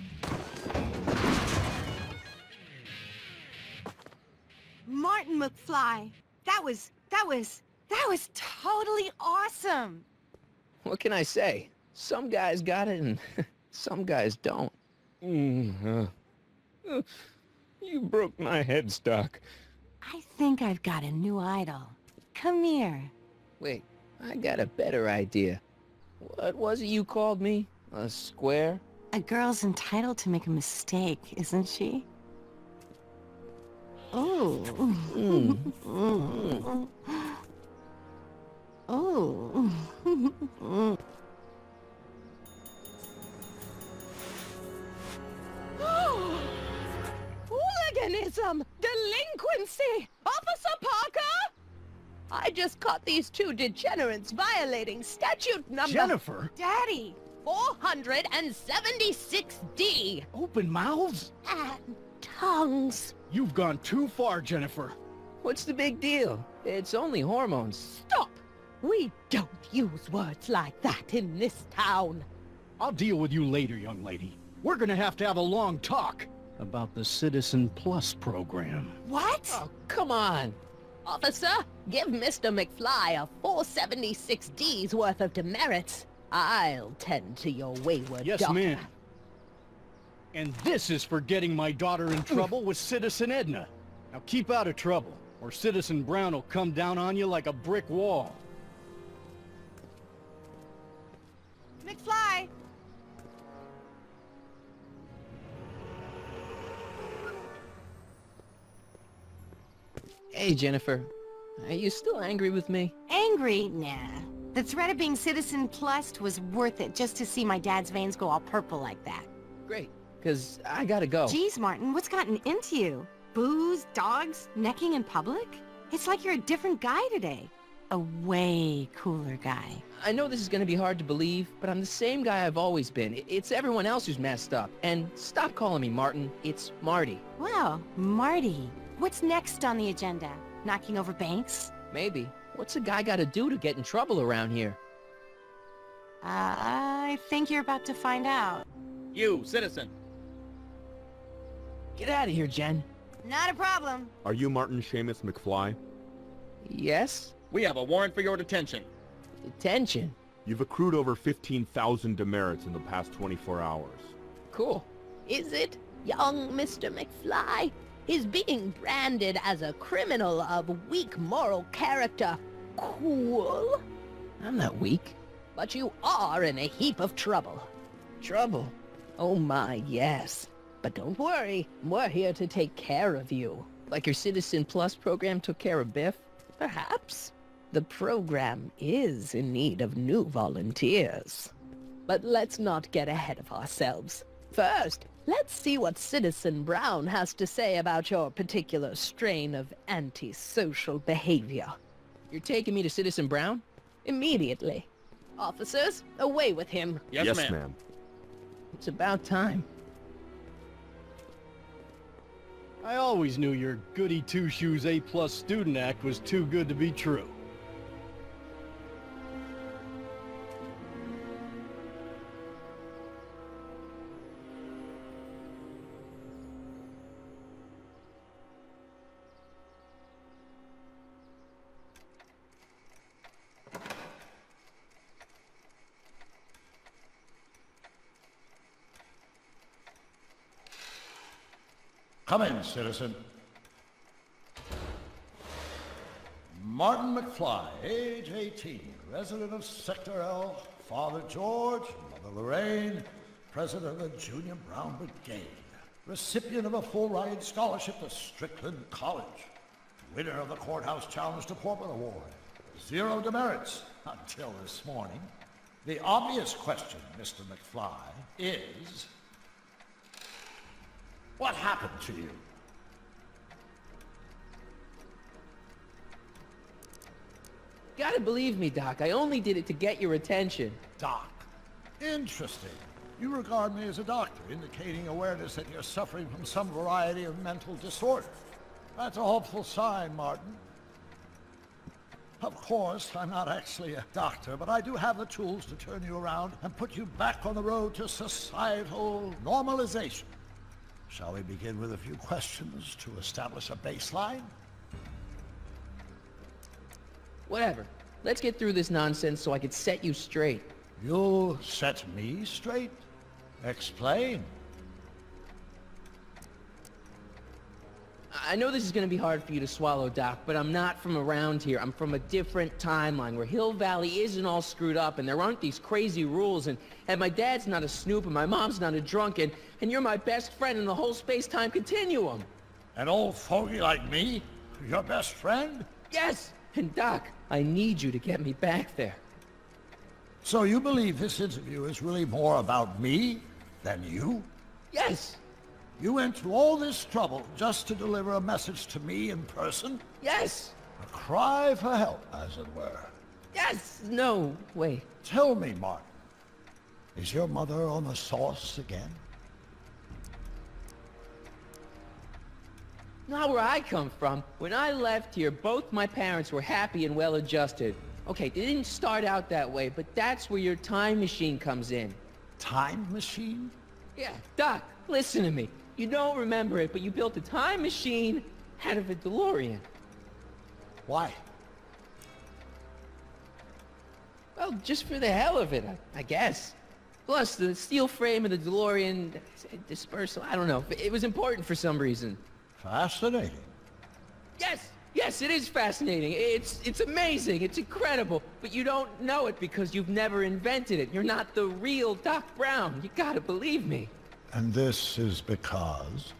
Martin McFly, that was totally awesome. What can I say? Some guys got it and some guys don't. You broke my headstock. I think I've got a new idol. Come here. Wait, I got a better idea. What was it you called me? A square? A girl's entitled to make a mistake, isn't she? Oh. Oh. Hooliganism! Delinquency! Officer Parker! I just caught these two degenerates violating statute number... Jennifer! Daddy! 476D! Open mouths? And tongues. You've gone too far, Jennifer. What's the big deal? It's only hormones. Stop! We don't use words like that in this town. I'll deal with you later, young lady. We're gonna have a long talk about the Citizen Plus program. What? Oh, come on. Officer, give Mr. McFly a 476D's worth of demerits. I'll tend to your wayward Yes, daughter. ma'am. And this is for getting my daughter in trouble with Citizen Edna. Now keep out of trouble, or Citizen Brown will come down on you like a brick wall. McFly! Hey, Jennifer. Are you still angry with me? Angry? Nah. The threat of being Citizen Plus was worth it just to see my dad's veins go all purple like that. Great. because I gotta go. Jeez, Martin, what's gotten into you? Booze, dogs, necking in public? It's like you're a different guy today. A way cooler guy. I know this is gonna be hard to believe, but I'm the same guy I've always been. It's everyone else who's messed up. And stop calling me Martin. It's Marty. Well, Marty, what's next on the agenda? Knocking over banks? Maybe. What's a guy gotta do to get in trouble around here? I think you're about to find out. You, citizen. Get out of here, Jen. Not a problem. Are you Martin Seamus McFly? Yes? We have a warrant for your detention. Detention? You've accrued over 15,000 demerits in the past 24 hours. Cool. Is it, young Mr. McFly? Is being branded as a criminal of weak moral character cool? I'm not weak. But you are in a heap of trouble. Trouble? Oh my, yes. But don't worry, we're here to take care of you. Like your Citizen Plus program took care of Biff? Perhaps. The program is in need of new volunteers. But let's not get ahead of ourselves. First, let's see what Citizen Brown has to say about your particular strain of antisocial behavior. You're taking me to Citizen Brown? Immediately. Officers, away with him. Yes, ma'am. It's about time. I always knew your goody two-shoes A+ student act was too good to be true. Come in, citizen. Martin McFly, age 18, resident of Sector L, Father George, Mother Lorraine, president of the Junior Brown Brigade, recipient of a full-ride scholarship to Strickland College, winner of the Courthouse Challenge Deportment Award, 0 demerits until this morning. The obvious question, Mr. McFly, is... what happened to you? Gotta believe me, Doc. I only did it to get your attention. Doc. Interesting. You regard me as a doctor, indicating awareness that you're suffering from some variety of mental disorder. That's a hopeful sign, Martin. Of course, I'm not actually a doctor, but I do have the tools to turn you around and put you back on the road to societal normalization. Shall we begin with a few questions to establish a baseline? Whatever. Let's get through this nonsense so I can set you straight. You'll set me straight? Explain. I know this is going to be hard for you to swallow, Doc, but I'm not from around here. I'm from a different timeline where Hill Valley isn't all screwed up and there aren't these crazy rules and my dad's not a snoop and my mom's not a drunk and you're my best friend in the whole space-time continuum. An old fogey like me? Your best friend? Yes! And Doc, I need you to get me back there. So you believe this interview is really more about me than you? Yes! You went through all this trouble just to deliver a message to me in person? Yes! A cry for help, as it were. Yes! No, wait. Tell me, Martin, is your mother on the sauce again? Not where I come from. When I left here, both my parents were happy and well-adjusted. Okay, they didn't start out that way, but that's where your time machine comes in. Time machine? Yeah, Doc, listen to me. You don't remember it, but you built a time machine out of a DeLorean. Why? Well, just for the hell of it, I guess. Plus, the steel frame of the DeLorean dispersal, I don't know. It was important for some reason. Fascinating. Yes! Yes, it is fascinating. It's amazing. It's incredible. But you don't know it because you've never invented it. You're not the real Doc Brown. You gotta believe me. And this is because?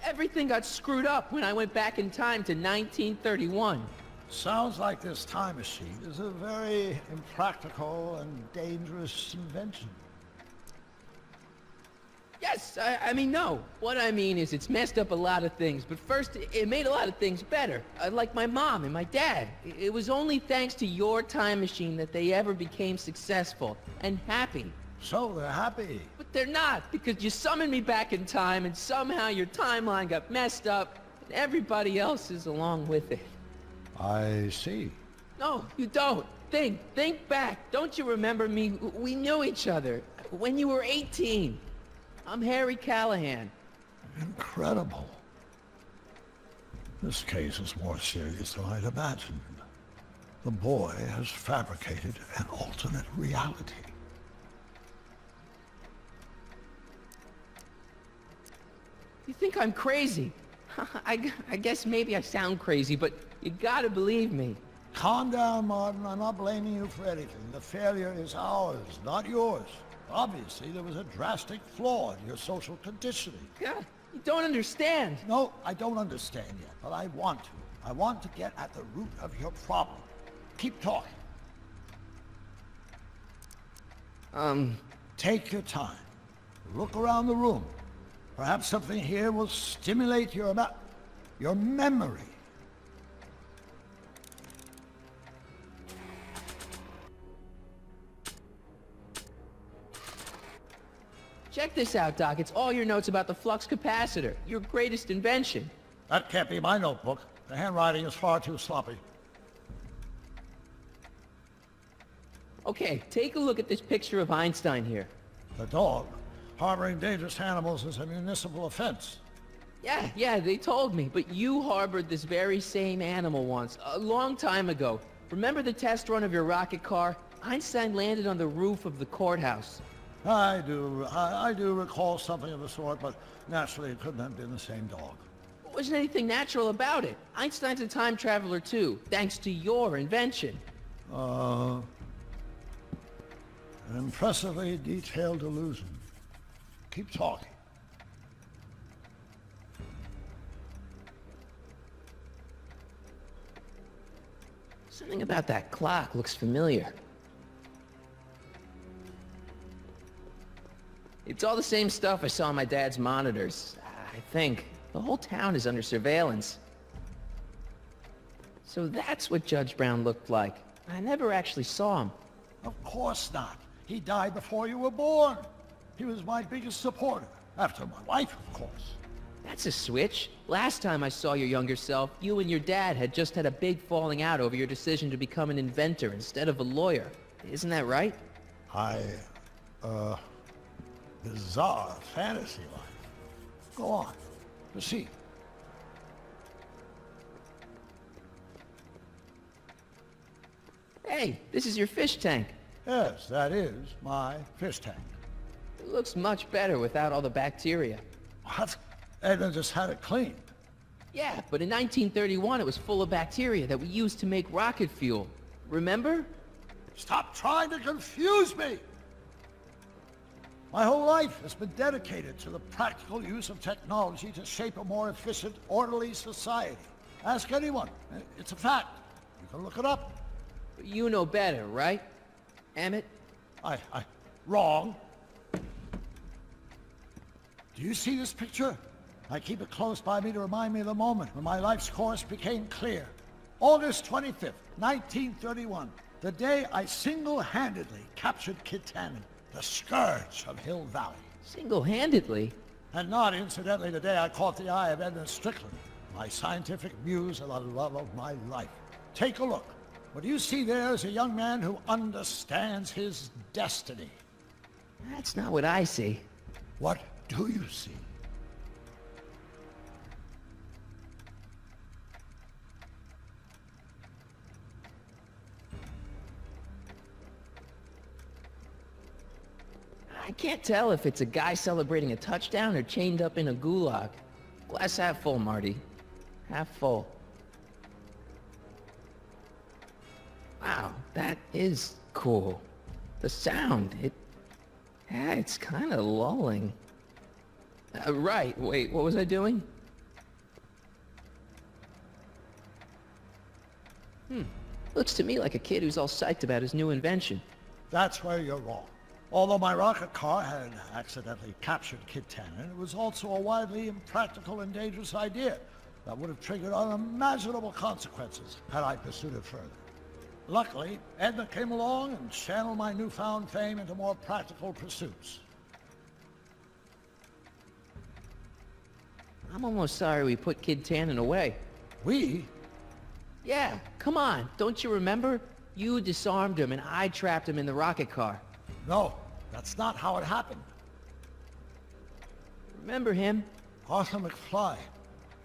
Everything got screwed up when I went back in time to 1931. Sounds like this time machine is a very impractical and dangerous invention. Yes, I mean, no. What I mean is it's messed up a lot of things, but first, it made a lot of things better. Like my mom and my dad. It was only thanks to your time machine that they ever became successful and happy. So they're happy. But they're not, because you summoned me back in time, and somehow your timeline got messed up, and everybody else is along with it. I see. No, you don't. Think back. Don't you remember me? We knew each other when you were 18. I'm Harry Callahan. Incredible. This case is more serious than I'd imagined. The boy has fabricated an alternate reality. You think I'm crazy? I guess maybe I sound crazy, but you gotta believe me. Calm down, Martin. I'm not blaming you for anything. The failure is ours, not yours. Obviously, there was a drastic flaw in your social conditioning. God, you don't understand. No, I don't understand yet, but I want to. I want to get at the root of your problem. Keep talking. Take your time. Look around the room. Perhaps something here will stimulate your memory. Check this out, Doc. It's all your notes about the flux capacitor, your greatest invention. That can't be my notebook. The handwriting is far too sloppy. Okay, take a look at this picture of Einstein here. The dog. Harboring dangerous animals is a municipal offense. Yeah, they told me. But you harbored this very same animal once, a long time ago. Remember the test run of your rocket car? Einstein landed on the roof of the courthouse. I do recall something of the sort, but naturally it couldn't have been the same dog. There wasn't anything natural about it. Einstein's a time traveler too, thanks to your invention. An impressively detailed illusion. Keep talking. Something about that clock looks familiar. It's all the same stuff I saw on my dad's monitors, I think. The whole town is under surveillance. So that's what Judge Brown looked like. I never actually saw him. Of course not. He died before you were born. He was my biggest supporter, after my wife, of course. That's a switch. Last time I saw your younger self, you and your dad had just had a big falling out over your decision to become an inventor instead of a lawyer. Isn't that right? Bizarre fantasy life. Go on. Proceed. Hey, this is your fish tank. Yes, that is my fish tank. It looks much better without all the bacteria. What? Edna just had it cleaned. Yeah, but in 1931 it was full of bacteria that we used to make rocket fuel. Remember? Stop trying to confuse me! My whole life has been dedicated to the practical use of technology to shape a more efficient, orderly society. Ask anyone. It's a fact. You can look it up. You know better, right? Emmett? Wrong. Do you see this picture? I keep it close by me to remind me of the moment when my life's course became clear. August 25th, 1931. The day I single-handedly captured Kid Tannen, the scourge of Hill Valley. Single-handedly? And not, incidentally, the day I caught the eye of Edna Strickland, my scientific muse and the love of my life. Take a look. What you see there is a young man who understands his destiny. That's not what I see. What do you see? I can't tell if it's a guy celebrating a touchdown or chained up in a gulag. Glass half full, Marty. Half full. Wow, that is cool. The sound, it's kind of lulling. Right, wait, what was I doing? Looks to me like a kid who's all psyched about his new invention. That's where you're wrong. Although my rocket car had accidentally captured Kid Tannen, it was also a widely impractical and dangerous idea that would have triggered unimaginable consequences had I pursued it further. Luckily, Edna came along and channeled my newfound fame into more practical pursuits. I'm almost sorry we put Kid Tannen away. We? Yeah, come on. Don't you remember? You disarmed him and I trapped him in the rocket car. No, that's not how it happened. Remember him? Arthur McFly.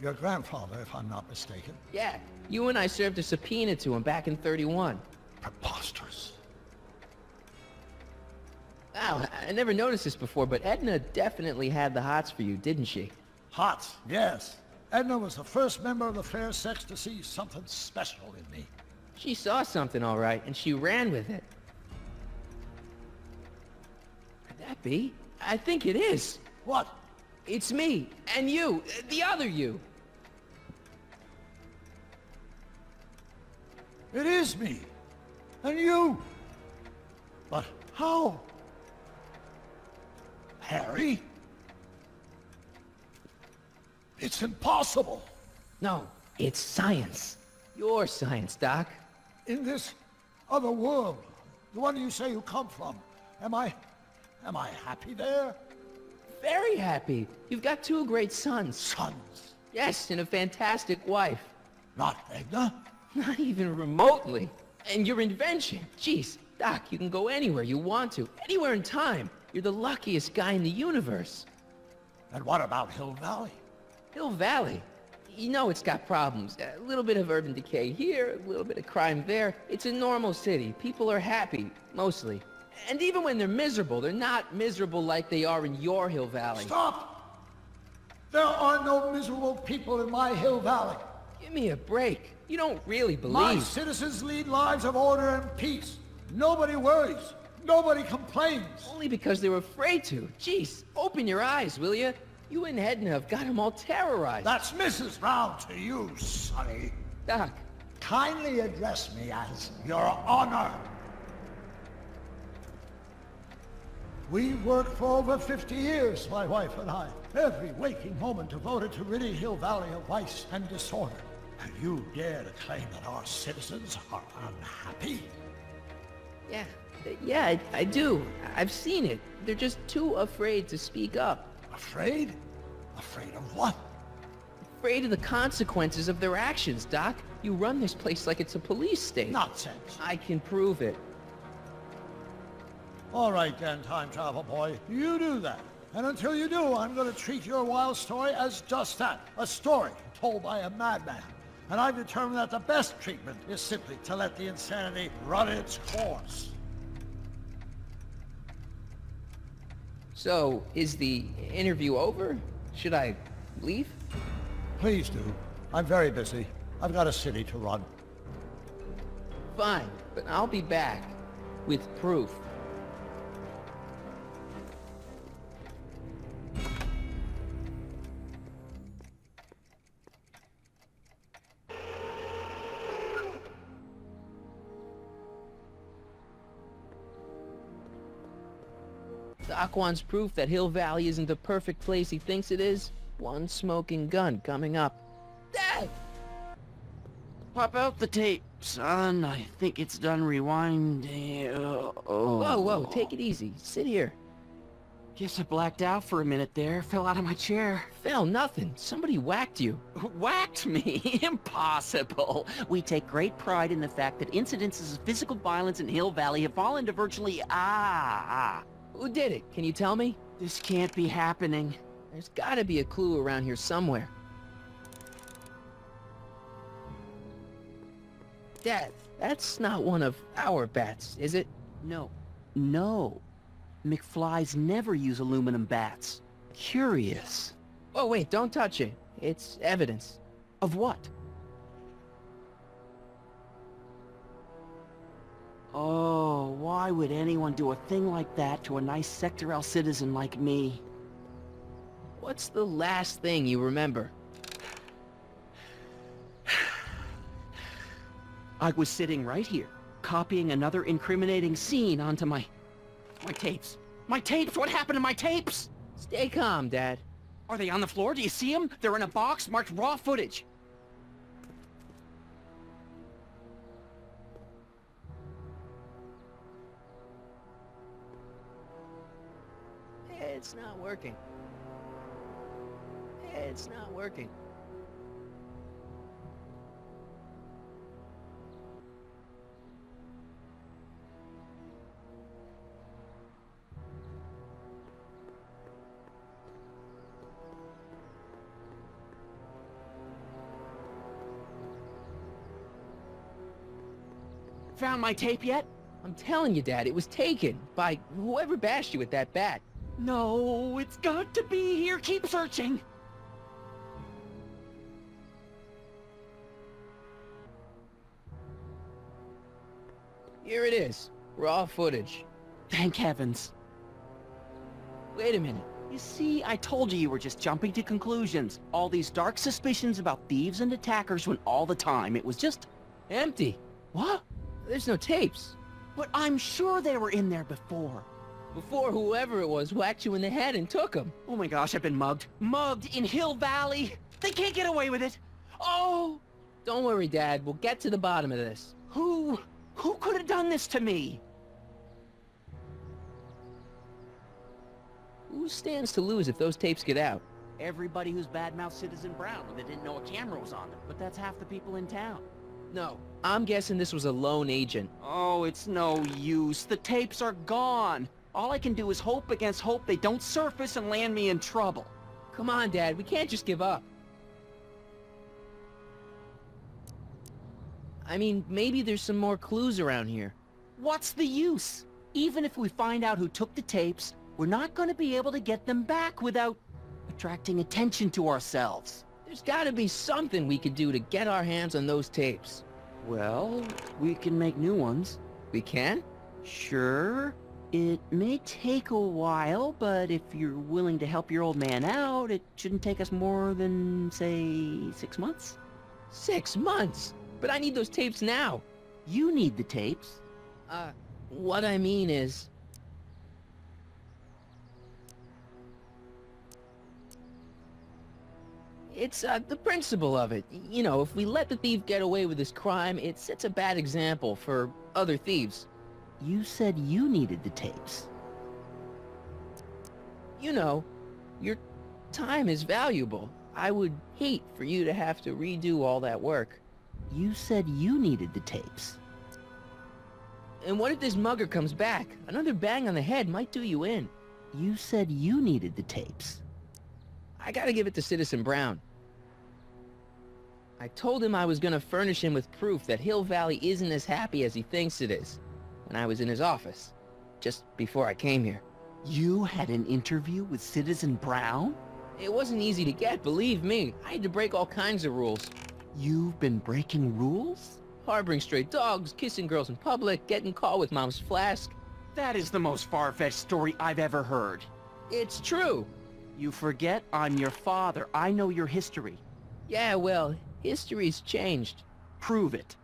Your grandfather, if I'm not mistaken. Yeah, you and I served a subpoena to him back in 31. Preposterous. Wow, I never noticed this before, but Edna definitely had the hots for you, didn't she? Hots, yes. Edna was the first member of the fair sex to see something special in me. She saw something all right, and she ran with it. Could that be? I think it is. What? It's me, and you, the other you. It is me. And you. But how? Harry? It's impossible. No, it's science. Your science, Doc. In this other world, the one you say you come from, am I happy there? Very happy. You've got 2 great sons. Sons? Yes, and a fantastic wife. Not Edna? Not even remotely. And your invention. Jeez, Doc, you can go anywhere you want to. Anywhere in time. You're the luckiest guy in the universe. And what about Hill Valley? Hill Valley? You know it's got problems. A little bit of urban decay here, a little bit of crime there. It's a normal city. People are happy, mostly. And even when they're miserable, they're not miserable like they are in your Hill Valley. Stop! There are no miserable people in my Hill Valley. Give me a break. You don't really believe... My citizens lead lives of order and peace. Nobody worries. Nobody complains. Only because they're afraid to. Jeez, open your eyes, will you? You and Edna have got them all terrorized. That's Mrs. Brown to you, Sonny. Doc. Kindly address me as Your Honor. We worked for over 50 years, my wife and I. Every waking moment devoted to ridding Hill Valley of vice and disorder. And you dare to claim that our citizens are unhappy? Yeah, I do. I've seen it. They're just too afraid to speak up. Afraid? Afraid of what? Afraid of the consequences of their actions, Doc. You run this place like it's a police state. Nonsense. I can prove it. All right then, time travel boy. You do that. And until you do, I'm going to treat your wild story as just that. A story told by a madman. And I've determined that the best treatment is simply to let the insanity run its course. So, is the interview over? Should I leave? Please do. I'm very busy. I've got a city to run. Fine, but I'll be back with proof. Doc wants proof that Hill Valley isn't the perfect place he thinks it is. One smoking gun coming up. Dad! Pop out the tape, son. I think it's done rewinding. Whoa, take it easy. Sit here. Guess I blacked out for a minute there. Fell out of my chair. Fell nothing. Somebody whacked you. Whacked me? Impossible. We take great pride in the fact that incidences of physical violence in Hill Valley have fallen to virtually... Who did it? Can you tell me? This can't be happening. There's gotta be a clue around here somewhere. Dad, that's not one of our bats, is it? No. No. McFlys never use aluminum bats. Curious. Oh, wait, don't touch it. It's evidence. Of what? Oh, why would anyone do a thing like that to a nice Sector L citizen like me? What's the last thing you remember? I was sitting right here, copying another incriminating scene onto my My tapes! My tapes! What happened to my tapes? Stay calm, Dad. Are they on the floor? Do you see them? They're in a box marked raw footage. It's not working. It's not working. Found my tape yet? I'm telling you, Dad, it was taken by whoever bashed you with that bat. No, it's got to be here. Keep searching. Here it is. Raw footage. Thank heavens. Wait a minute. You see, I told you were just jumping to conclusions. All these dark suspicions about thieves and attackers when all the time it was just... empty. What? There's no tapes. But I'm sure they were in there before. Before whoever it was whacked you in the head and took them. Oh my gosh, I've been mugged. Mugged in Hill Valley. They can't get away with it. Oh! Don't worry, Dad. We'll get to the bottom of this. Who could have done this to me? Who stands to lose if those tapes get out? Everybody who's badmouthed Citizen Brown when they didn't know a camera was on them. But that's half the people in town. No, I'm guessing this was a lone agent. Oh, it's no use. The tapes are gone. All I can do is hope against hope they don't surface and land me in trouble. Come on, Dad. We can't just give up. I mean, maybe there's some more clues around here. What's the use? Even if we find out who took the tapes, we're not going to be able to get them back without attracting attention to ourselves. There's gotta be something we could do to get our hands on those tapes. Well, we can make new ones. We can? Sure. It may take a while, but if you're willing to help your old man out, it shouldn't take us more than, say, 6 months. 6 months? But I need those tapes now. You need the tapes. What I mean is... It's, the principle of it. You know, if we let the thief get away with his crime, it sets a bad example for other thieves. You said you needed the tapes. You know, your time is valuable. I would hate for you to have to redo all that work. You said you needed the tapes. And what if this mugger comes back? Another bang on the head might do you in. You said you needed the tapes. I gotta give it to Citizen Brown. I told him I was gonna furnish him with proof that Hill Valley isn't as happy as he thinks it is, when I was in his office, just before I came here. You had an interview with Citizen Brown? It wasn't easy to get, believe me. I had to break all kinds of rules. You've been breaking rules? Harboring stray dogs, kissing girls in public, getting caught with Mom's flask. That is the most far-fetched story I've ever heard. It's true. You forget I'm your father. I know your history. Yeah, well, history's changed. Prove it.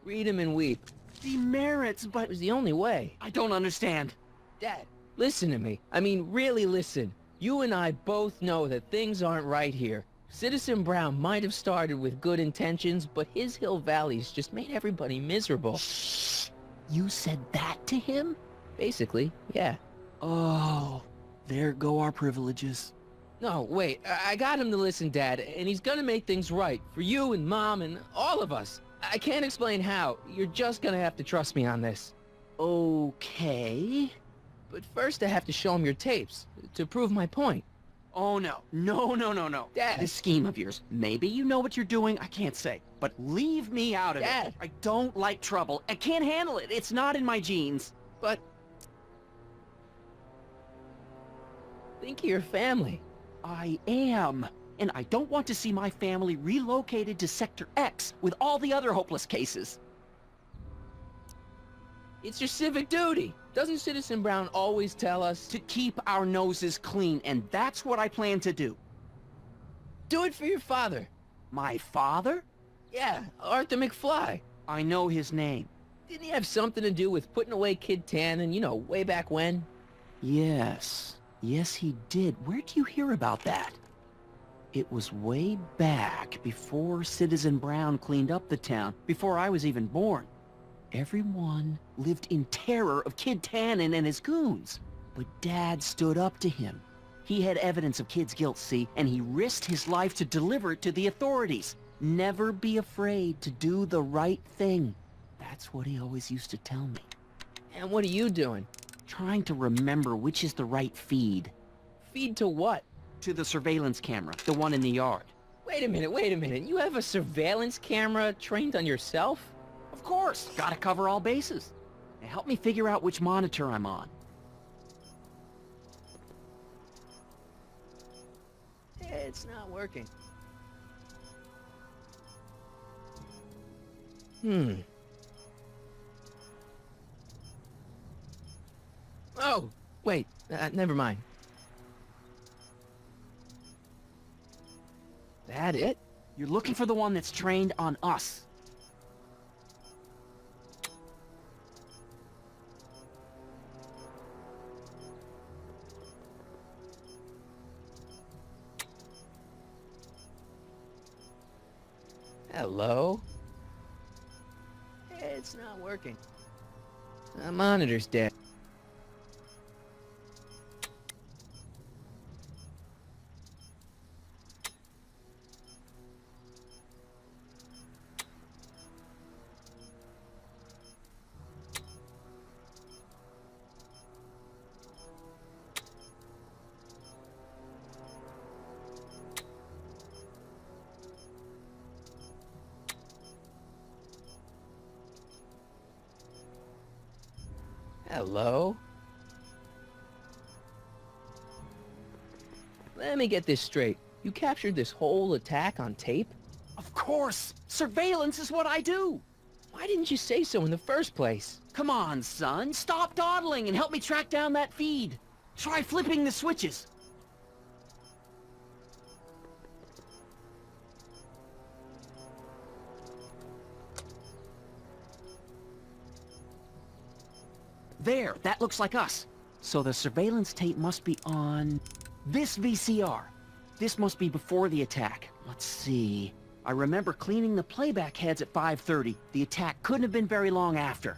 Read him and weep. Demerits, but... It was the only way. I don't understand. Dad, listen to me. I mean, really listen. You and I both know that things aren't right here. Citizen Brown might have started with good intentions, but his Hill Valley's just made everybody miserable. Shh! You said that to him? Basically, yeah. Oh, there go our privileges. No, wait. I got him to listen, Dad, and he's gonna make things right. For you and Mom and all of us. I can't explain how. You're just gonna have to trust me on this. Okay. But first I have to show him your tapes, to prove my point. Oh, no. No. Dad. This scheme of yours, maybe you know what you're doing, I can't say. But leave me out of Dad. it. I don't like trouble. I can't handle it. It's not in my genes. But... think of your family. I am. And I don't want to see my family relocated to Sector X with all the other hopeless cases. It's your civic duty. Doesn't Citizen Brown always tell us To keep our noses clean, and that's what I plan to do. do it for your father? My father? Yeah, Arthur McFly. I know his name. Didn't he have something to do with putting away Kid Tannen, you know, way back when? Yes. Yes, he did. Where'd you hear about that? It was way back before Citizen Brown cleaned up the town, before I was even born. Everyone lived in terror of Kid Tannen and his goons. But Dad stood up to him. He had evidence of Kid's guilt, see, and he risked his life to deliver it to the authorities. Never be afraid to do the right thing. That's what he always used to tell me. And what are you doing? Trying to remember which is the right feed. Feed to what? To the surveillance camera, the one in the yard. Wait a minute. You have a surveillance camera trained on yourself? Of course, gotta cover all bases. Now help me figure out which monitor I'm on. It's not working. Oh, wait, never mind. That it? You're looking for the one that's trained on us. Hello? It's not working. The monitor's dead. Hello? Let me get this straight. You captured this whole attack on tape? Of course! Surveillance is what I do! Why didn't you say so in the first place? Come on, son. Stop dawdling and help me track down that feed. Try flipping the switches. There, that looks like us. So the surveillance tape must be on this VCR. This must be before the attack. Let's see. I remember cleaning the playback heads at 5:30. The attack couldn't have been very long after.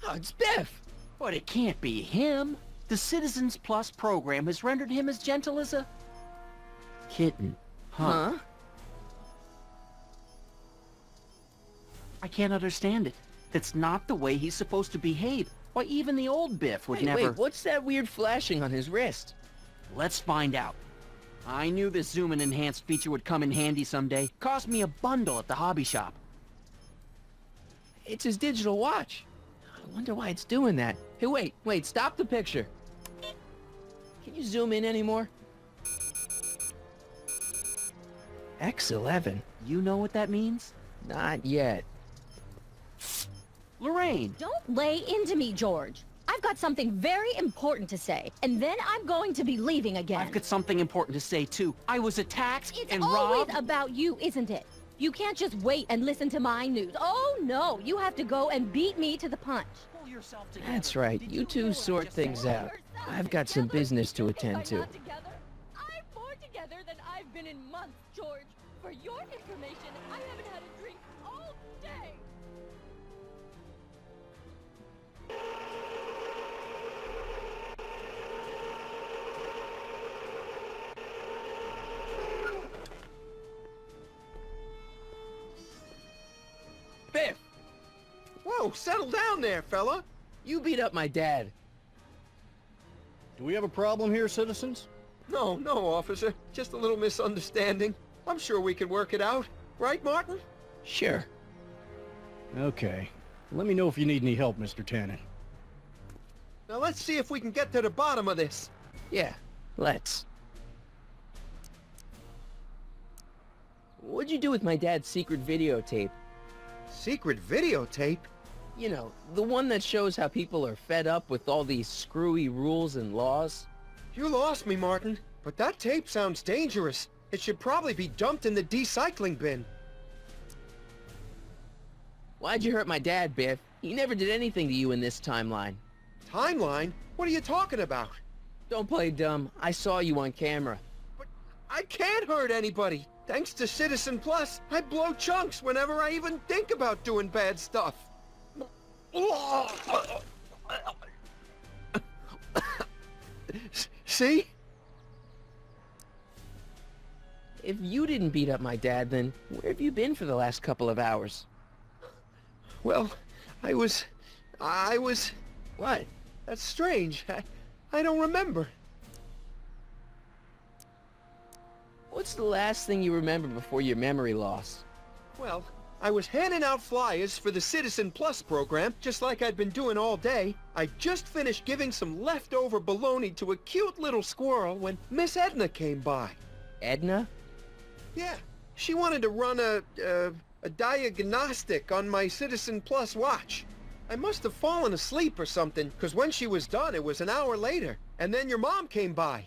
Oh, it's Biff! But it can't be him. The Citizens Plus program has rendered him as gentle as a kitten. Huh? I can't understand it. That's not the way he's supposed to behave. Why, even the old Biff would never... Wait, what's that weird flashing on his wrist? Let's find out. I knew this zoom and enhanced feature would come in handy someday. Cost me a bundle at the hobby shop. It's his digital watch. I wonder why it's doing that. Hey, wait, stop the picture. Can you zoom in anymore? X11. You know what that means? Not yet. Lorraine! Don't lay into me, George. I've got something very important to say, and then I'm going to be leaving again. I've got something important to say, too. I was attacked and It's always robbed. about you, isn't it? You can't just wait and listen to my news. Oh, no, you have to go and beat me to the punch. Pull yourself together. That's right. You two sort things out. I've got some business to attend to. I'm more together than I've been in months, George. For your information, I haven't had a drink all day. Biff! Whoa, settle down there, fella. You beat up my dad. Do we have a problem here, citizens? No, officer. Just a little misunderstanding. I'm sure we can work it out. Right, Martin? Sure. Okay. Let me know if you need any help, Mr. Tannen. Now let's see if we can get to the bottom of this. Yeah, let's. What'd you do with my dad's secret videotape? Secret videotape? You know, the one that shows how people are fed up with all these screwy rules and laws. You lost me, Martin. But that tape sounds dangerous. It should probably be dumped in the recycling bin. Why'd you hurt my dad, Biff? He never did anything to you in this timeline. Timeline? What are you talking about? Don't play dumb. I saw you on camera. But I can't hurt anybody. Thanks to Citizen Plus, I blow chunks whenever I even think about doing bad stuff. See? If you didn't beat up my dad, then where have you been for the last couple of hours? Well, I was... What? That's strange. I don't remember. What's the last thing you remember before your memory loss? Well, I was handing out flyers for the Citizen Plus program, just like I'd been doing all day. I just finished giving some leftover bologna to a cute little squirrel when Miss Edna came by. Edna? Yeah, she wanted to run a diagnostic on my Citizen Plus watch. I must have fallen asleep or something, because when she was done, it was an hour later. And then your mom came by.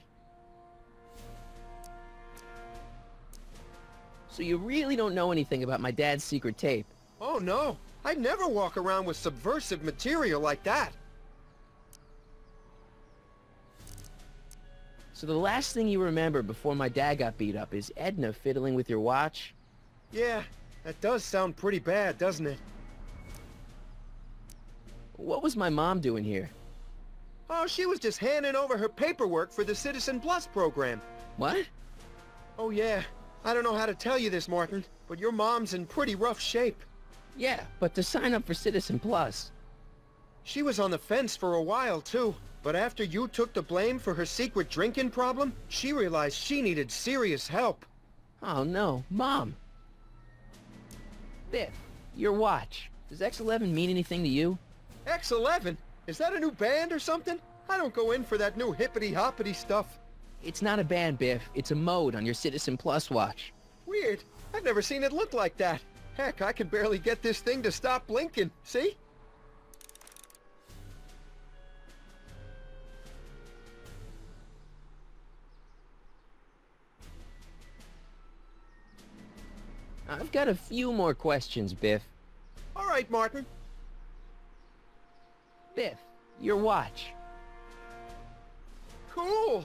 So you really don't know anything about my dad's secret tape? Oh, no. I'd never walk around with subversive material like that. So the last thing you remember before my dad got beat up is Edna fiddling with your watch? Yeah, that does sound pretty bad, doesn't it? What was my mom doing here? Oh, she was just handing over her paperwork for the Citizen Plus program. What? Oh, yeah. I don't know how to tell you this, Martin, but your mom's in pretty rough shape. Yeah, but to sign up for Citizen Plus. She was on the fence for a while, too. But after you took the blame for her secret drinking problem, she realized she needed serious help. Oh, no. Mom! Biff, your watch. Does X11 mean anything to you? X11? Is that a new band or something? I don't go in for that new hippity-hoppity stuff. It's not a band, Biff. It's a mode on your Citizen Plus watch. Weird. I've never seen it look like that. Heck, I can barely get this thing to stop blinking. See? I've got a few more questions, Biff. All right, Martin. Biff, your watch. Cool.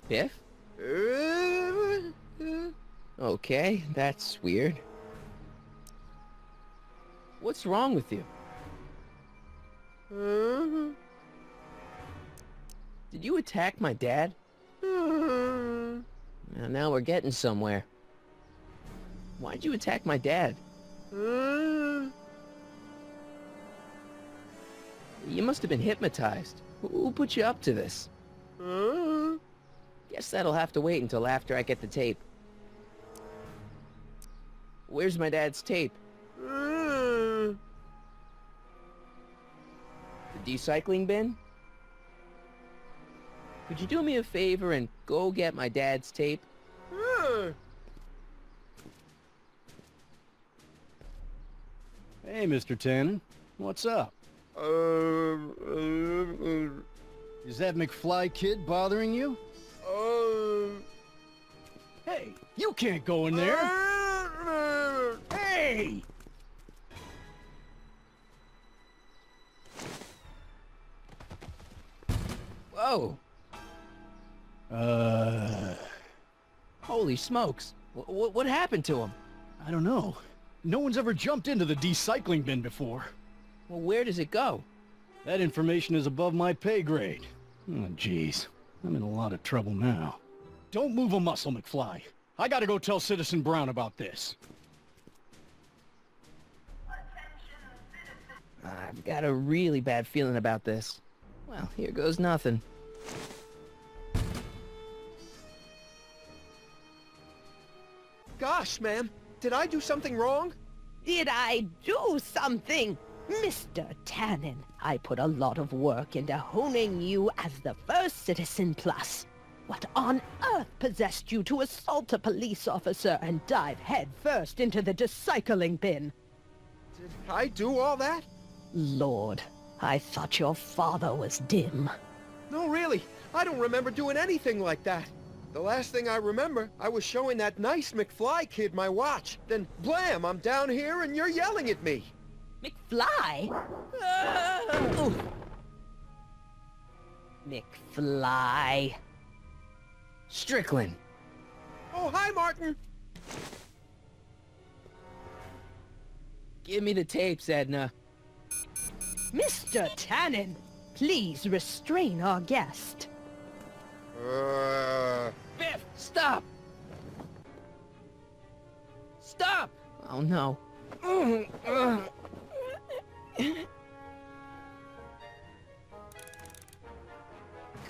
Biff? Okay, that's weird. What's wrong with you? Did you attack my dad? Now we're getting somewhere. Why'd you attack my dad? You must have been hypnotized. Who put you up to this? Guess that'll have to wait until after I get the tape. Where's my dad's tape? The recycling bin? Could you do me a favor and go get my dad's tape? Hey, Mr. Tannen. What's up? Is that McFly kid bothering you? Hey, you can't go in there! Hey! Whoa! Holy smokes! What happened to him? I don't know. No one's ever jumped into the recycling bin before. Well, where does it go? That information is above my pay grade. Oh, jeez. I'm in a lot of trouble now. Don't move a muscle, McFly. I gotta go tell Citizen Brown about this. I've got a really bad feeling about this. Well, here goes nothing. Gosh, ma'am. Did I do something wrong? Did I do something? Mr. Tannen, I put a lot of work into honing you as the first Citizen Plus. What on earth possessed you to assault a police officer and dive head first into the recycling bin? Did I do all that? Lord, I thought your father was dim. No, really. I don't remember doing anything like that. The last thing I remember, I was showing that nice McFly kid my watch. Then, blam, I'm down here and you're yelling at me. McFly? Ooh. McFly. Strickland! Oh, hi, Martin! Give me the tapes, Edna. Mr. Tannen, please restrain our guest. Biff, stop! Stop! Oh no. Come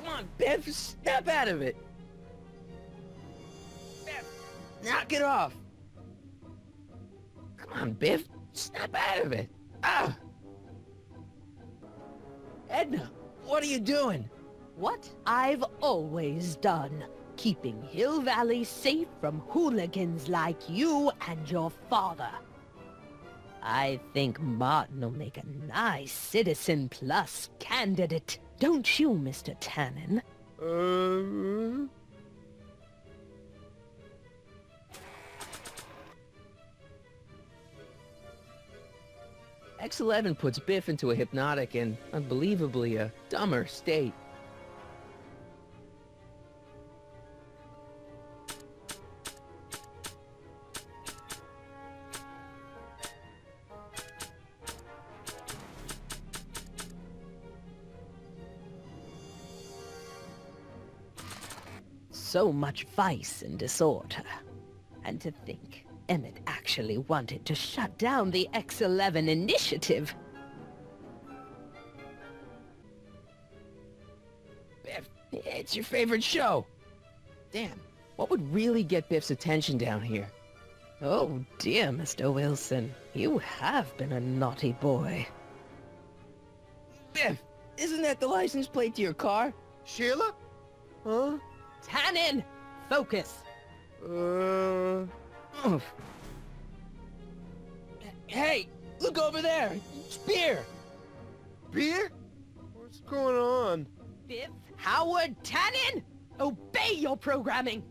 on, Biff, snap out of it! Biff, knock it off! Come on, Biff, snap out of it! Ah! Edna, what are you doing? What I've always done. Keeping Hill Valley safe from hooligans like you and your father. I think Martin will make a nice Citizen Plus candidate. Don't you, Mr. Tannen? X11 puts Biff into a hypnotic and, unbelievably, a dumber state. So much vice and disorder. And to think, Emmett actually wanted to shut down the X11 initiative. Biff, it's your favorite show. Damn, what would really get Biff's attention down here? Oh dear, Mr. Wilson. You have been a naughty boy. Biff, isn't that the license plate to your car? Sheila? Huh? Tannen! Focus! Hey, look over there! It's beer! Beer? What's going on? Biff Howard Tannen! Obey your programming!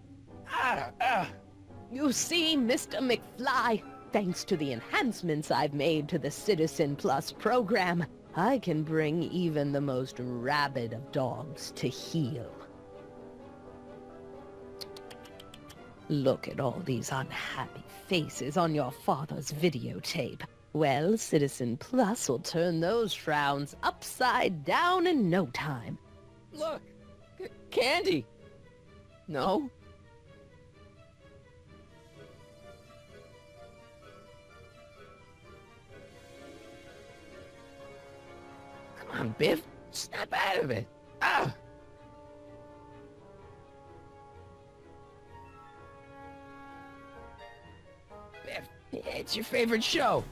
You see, Mr. McFly, thanks to the enhancements I've made to the Citizen Plus program, I can bring even the most rabid of dogs to heel. Look at all these unhappy faces on your father's videotape. Well, Citizen Plus will turn those frowns upside down in no time. Look! Candy! No? Come on, Biff! Snap out of it! Ah! Biff, it's your favorite show!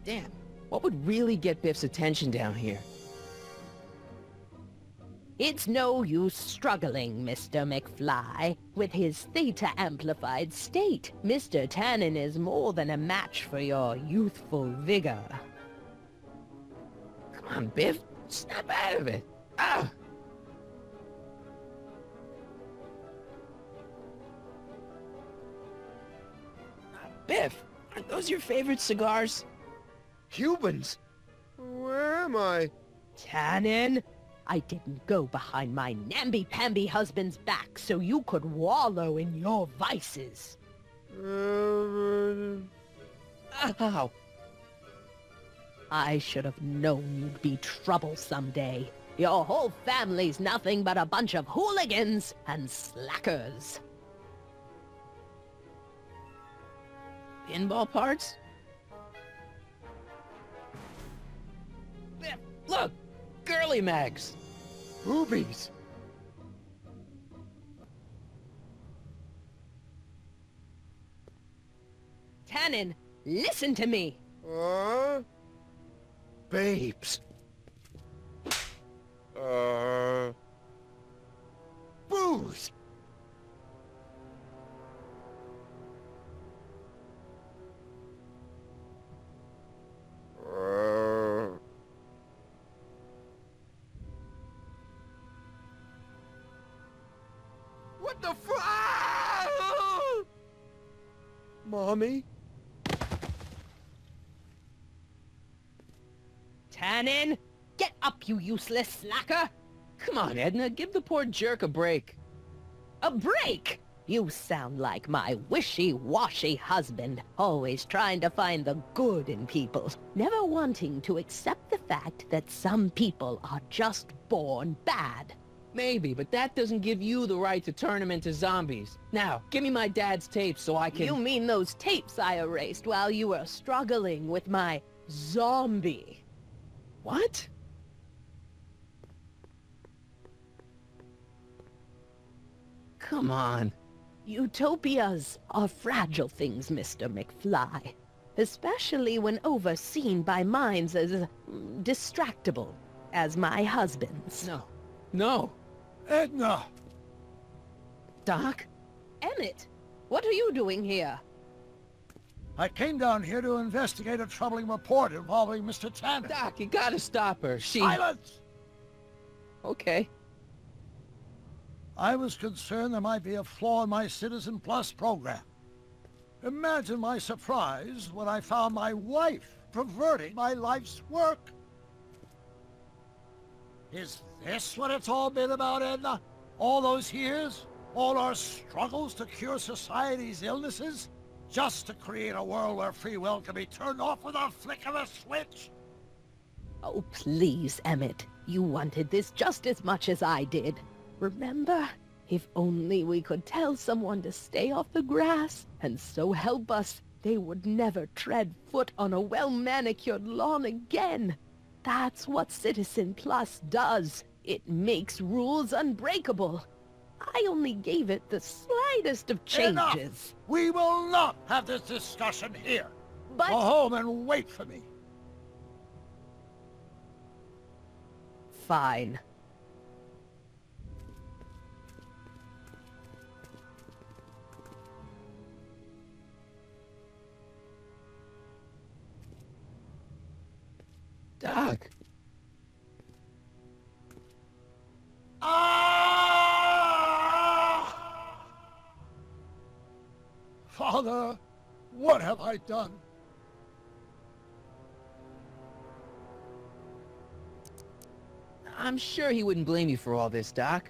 Damn, what would really get Biff's attention down here? It's no use struggling, Mr. McFly. With his theta-amplified state, Mr. Tannen is more than a match for your youthful vigor. Come on, Biff. Snap out of it. Ah! Biff, aren't those your favorite cigars? Cubans? Where am I? Tannen, I didn't go behind my namby-pamby husband's back so you could wallow in your vices. Ow! I should have known you'd be trouble someday. Your whole family's nothing but a bunch of hooligans and slackers. Pinball parts? Look! Girly mags! Boobies! Tannen, listen to me! Babes. Booze! What the Mommy? Tannen! Get up, you useless slacker! Come on, Edna, give the poor jerk a break. A break? You sound like my wishy-washy husband, always trying to find the good in people, never wanting to accept the fact that some people are just born bad. Maybe, but that doesn't give you the right to turn them into zombies. Now, give me my dad's tapes so I can... You mean those tapes I erased while you were struggling with my zombie? What? Come on. Utopias are fragile things, Mr. McFly. Especially when overseen by minds as distractible as my husband's. No. No. Edna! Doc? Emmett, what are you doing here? I came down here to investigate a troubling report involving Mr. Tanner. Doc, you gotta stop her. Silence! Okay. I was concerned there might be a flaw in my Citizen Plus program. Imagine my surprise when I found my wife perverting my life's work. Is this what it's all been about, Edna? All those years? All our struggles to cure society's illnesses? Just to create a world where free will can be turned off with a flick of a switch? Oh, please, Emmett. You wanted this just as much as I did. Remember? If only we could tell someone to stay off the grass, and so help us, they would never tread foot on a well-manicured lawn again. That's what Citizen Plus does. It makes rules unbreakable. I only gave it the slightest of changes. Enough! We will not have this discussion here. But... Go home and wait for me. Fine. Doc. Father, what have I done? I'm sure he wouldn't blame you for all this, Doc.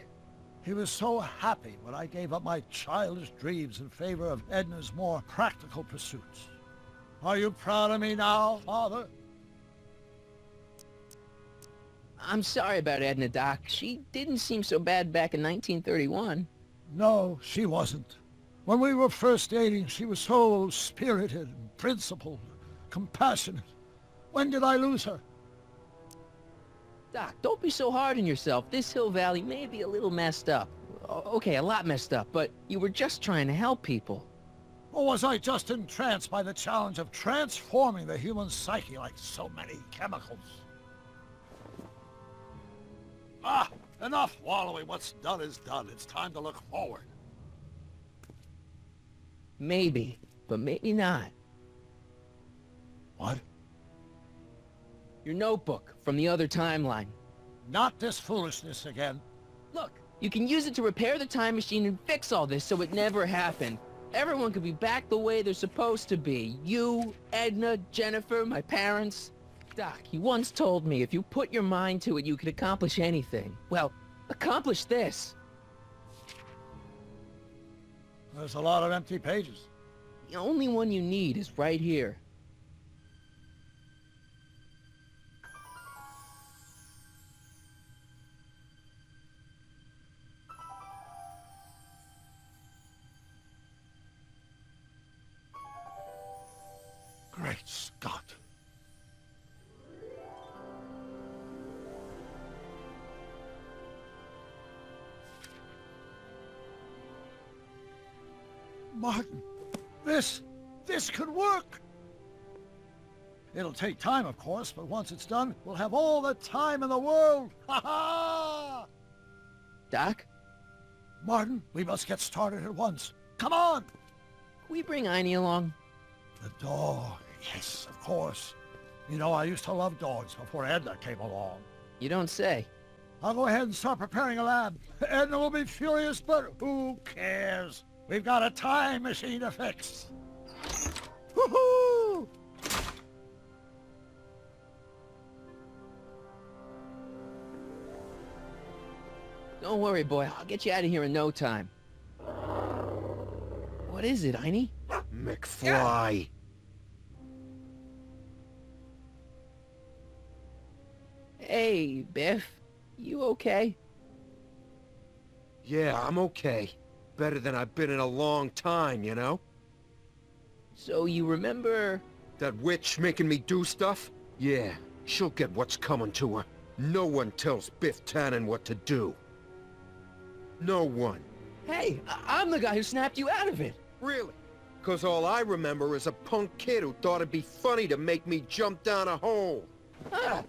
He was so happy when I gave up my childish dreams in favor of Edna's more practical pursuits. Are you proud of me now, Father? I'm sorry about Edna, Doc. She didn't seem so bad back in 1931. No, she wasn't. When we were first dating, she was so spirited, principled, compassionate. When did I lose her? Doc, don't be so hard on yourself. This Hill Valley may be a little messed up. Okay, a lot messed up, but you were just trying to help people. Or was I just entranced by the challenge of transforming the human psyche like so many chemicals? Ah, enough wallowing. What's done is done. It's time to look forward. Maybe, but maybe not. What? Your notebook from the other timeline. Not this foolishness again. Look, you can use it to repair the time machine and fix all this so it never happened. Everyone could be back the way they're supposed to be. You, Edna, Jennifer, my parents. Doc, you once told me if you put your mind to it, you could accomplish anything. Well, accomplish this. There's a lot of empty pages. The only one you need is right here. Great Scott. Martin, this could work. It'll take time, of course, but once it's done, we'll have all the time in the world. Ha ha! Doc? Martin, we must get started at once. Come on! Can we bring Einie along? The dog. Yes, of course. You know, I used to love dogs before Edna came along. You don't say. I'll go ahead and start preparing a lab. Edna will be furious, but who cares? We've got a time machine to fix. Woohoo! Don't worry, boy. I'll get you out of here in no time. What is it, Heine? McFly. Hey, Biff. You okay? Yeah, I'm okay. Better than I've been in a long time, you know? So you remember... That witch making me do stuff? Yeah, she'll get what's coming to her. No one tells Biff Tannen what to do. No one. Hey, I'm the guy who snapped you out of it. Really? 'Cause all I remember is a punk kid who thought it'd be funny to make me jump down a hole. Ah.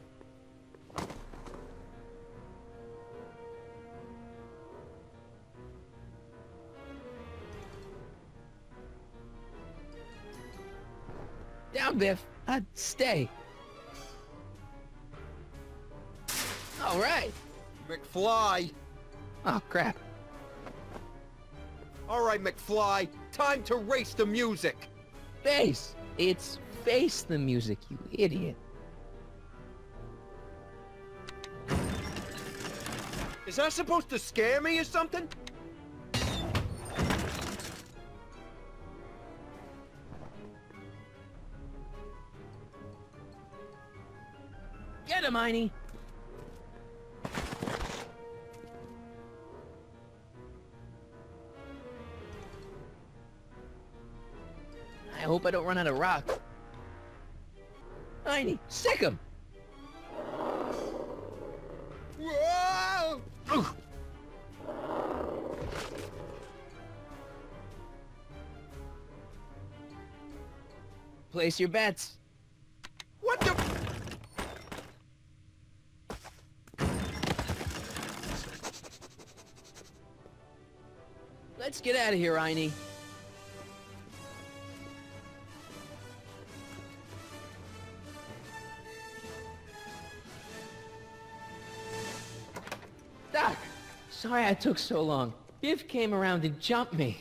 Down, Biff. Stay. All right. McFly. Oh, crap. All right, McFly. Time to race the music. Face. It's face the music, you idiot. Is that supposed to scare me or something? Get him, Heine. I hope I don't run out of rock. Heine, sick him! Whoa! Place your bets. What the... Let's get out of here, Heine. Doc! Sorry I took so long. Biff came around and jumped me.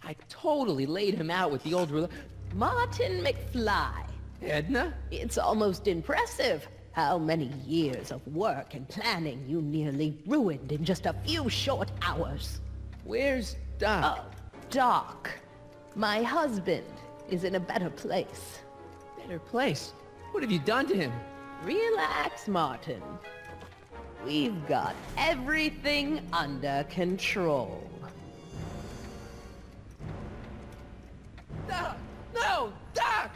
I totally laid him out with the old ruler. Martin McFly. Edna? It's almost impressive how many years of work and planning you nearly ruined in just a few short hours. Where's Doc? Oh, Doc. My husband is in a better place. Better place? What have you done to him? Relax, Martin. We've got everything under control. Doc! No! Doc!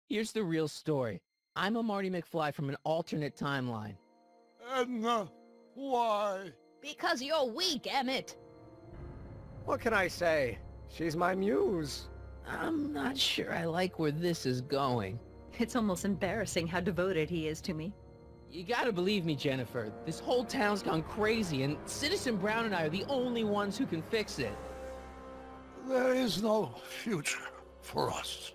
Here's the real story. I'm a Marty McFly from an alternate timeline. Edna, why? Because you're weak, Emmett. What can I say? She's my muse. I'm not sure I like where this is going. It's almost embarrassing how devoted he is to me. You gotta believe me, Jennifer. This whole town's gone crazy, and Citizen Brown and I are the only ones who can fix it. There is no future for us.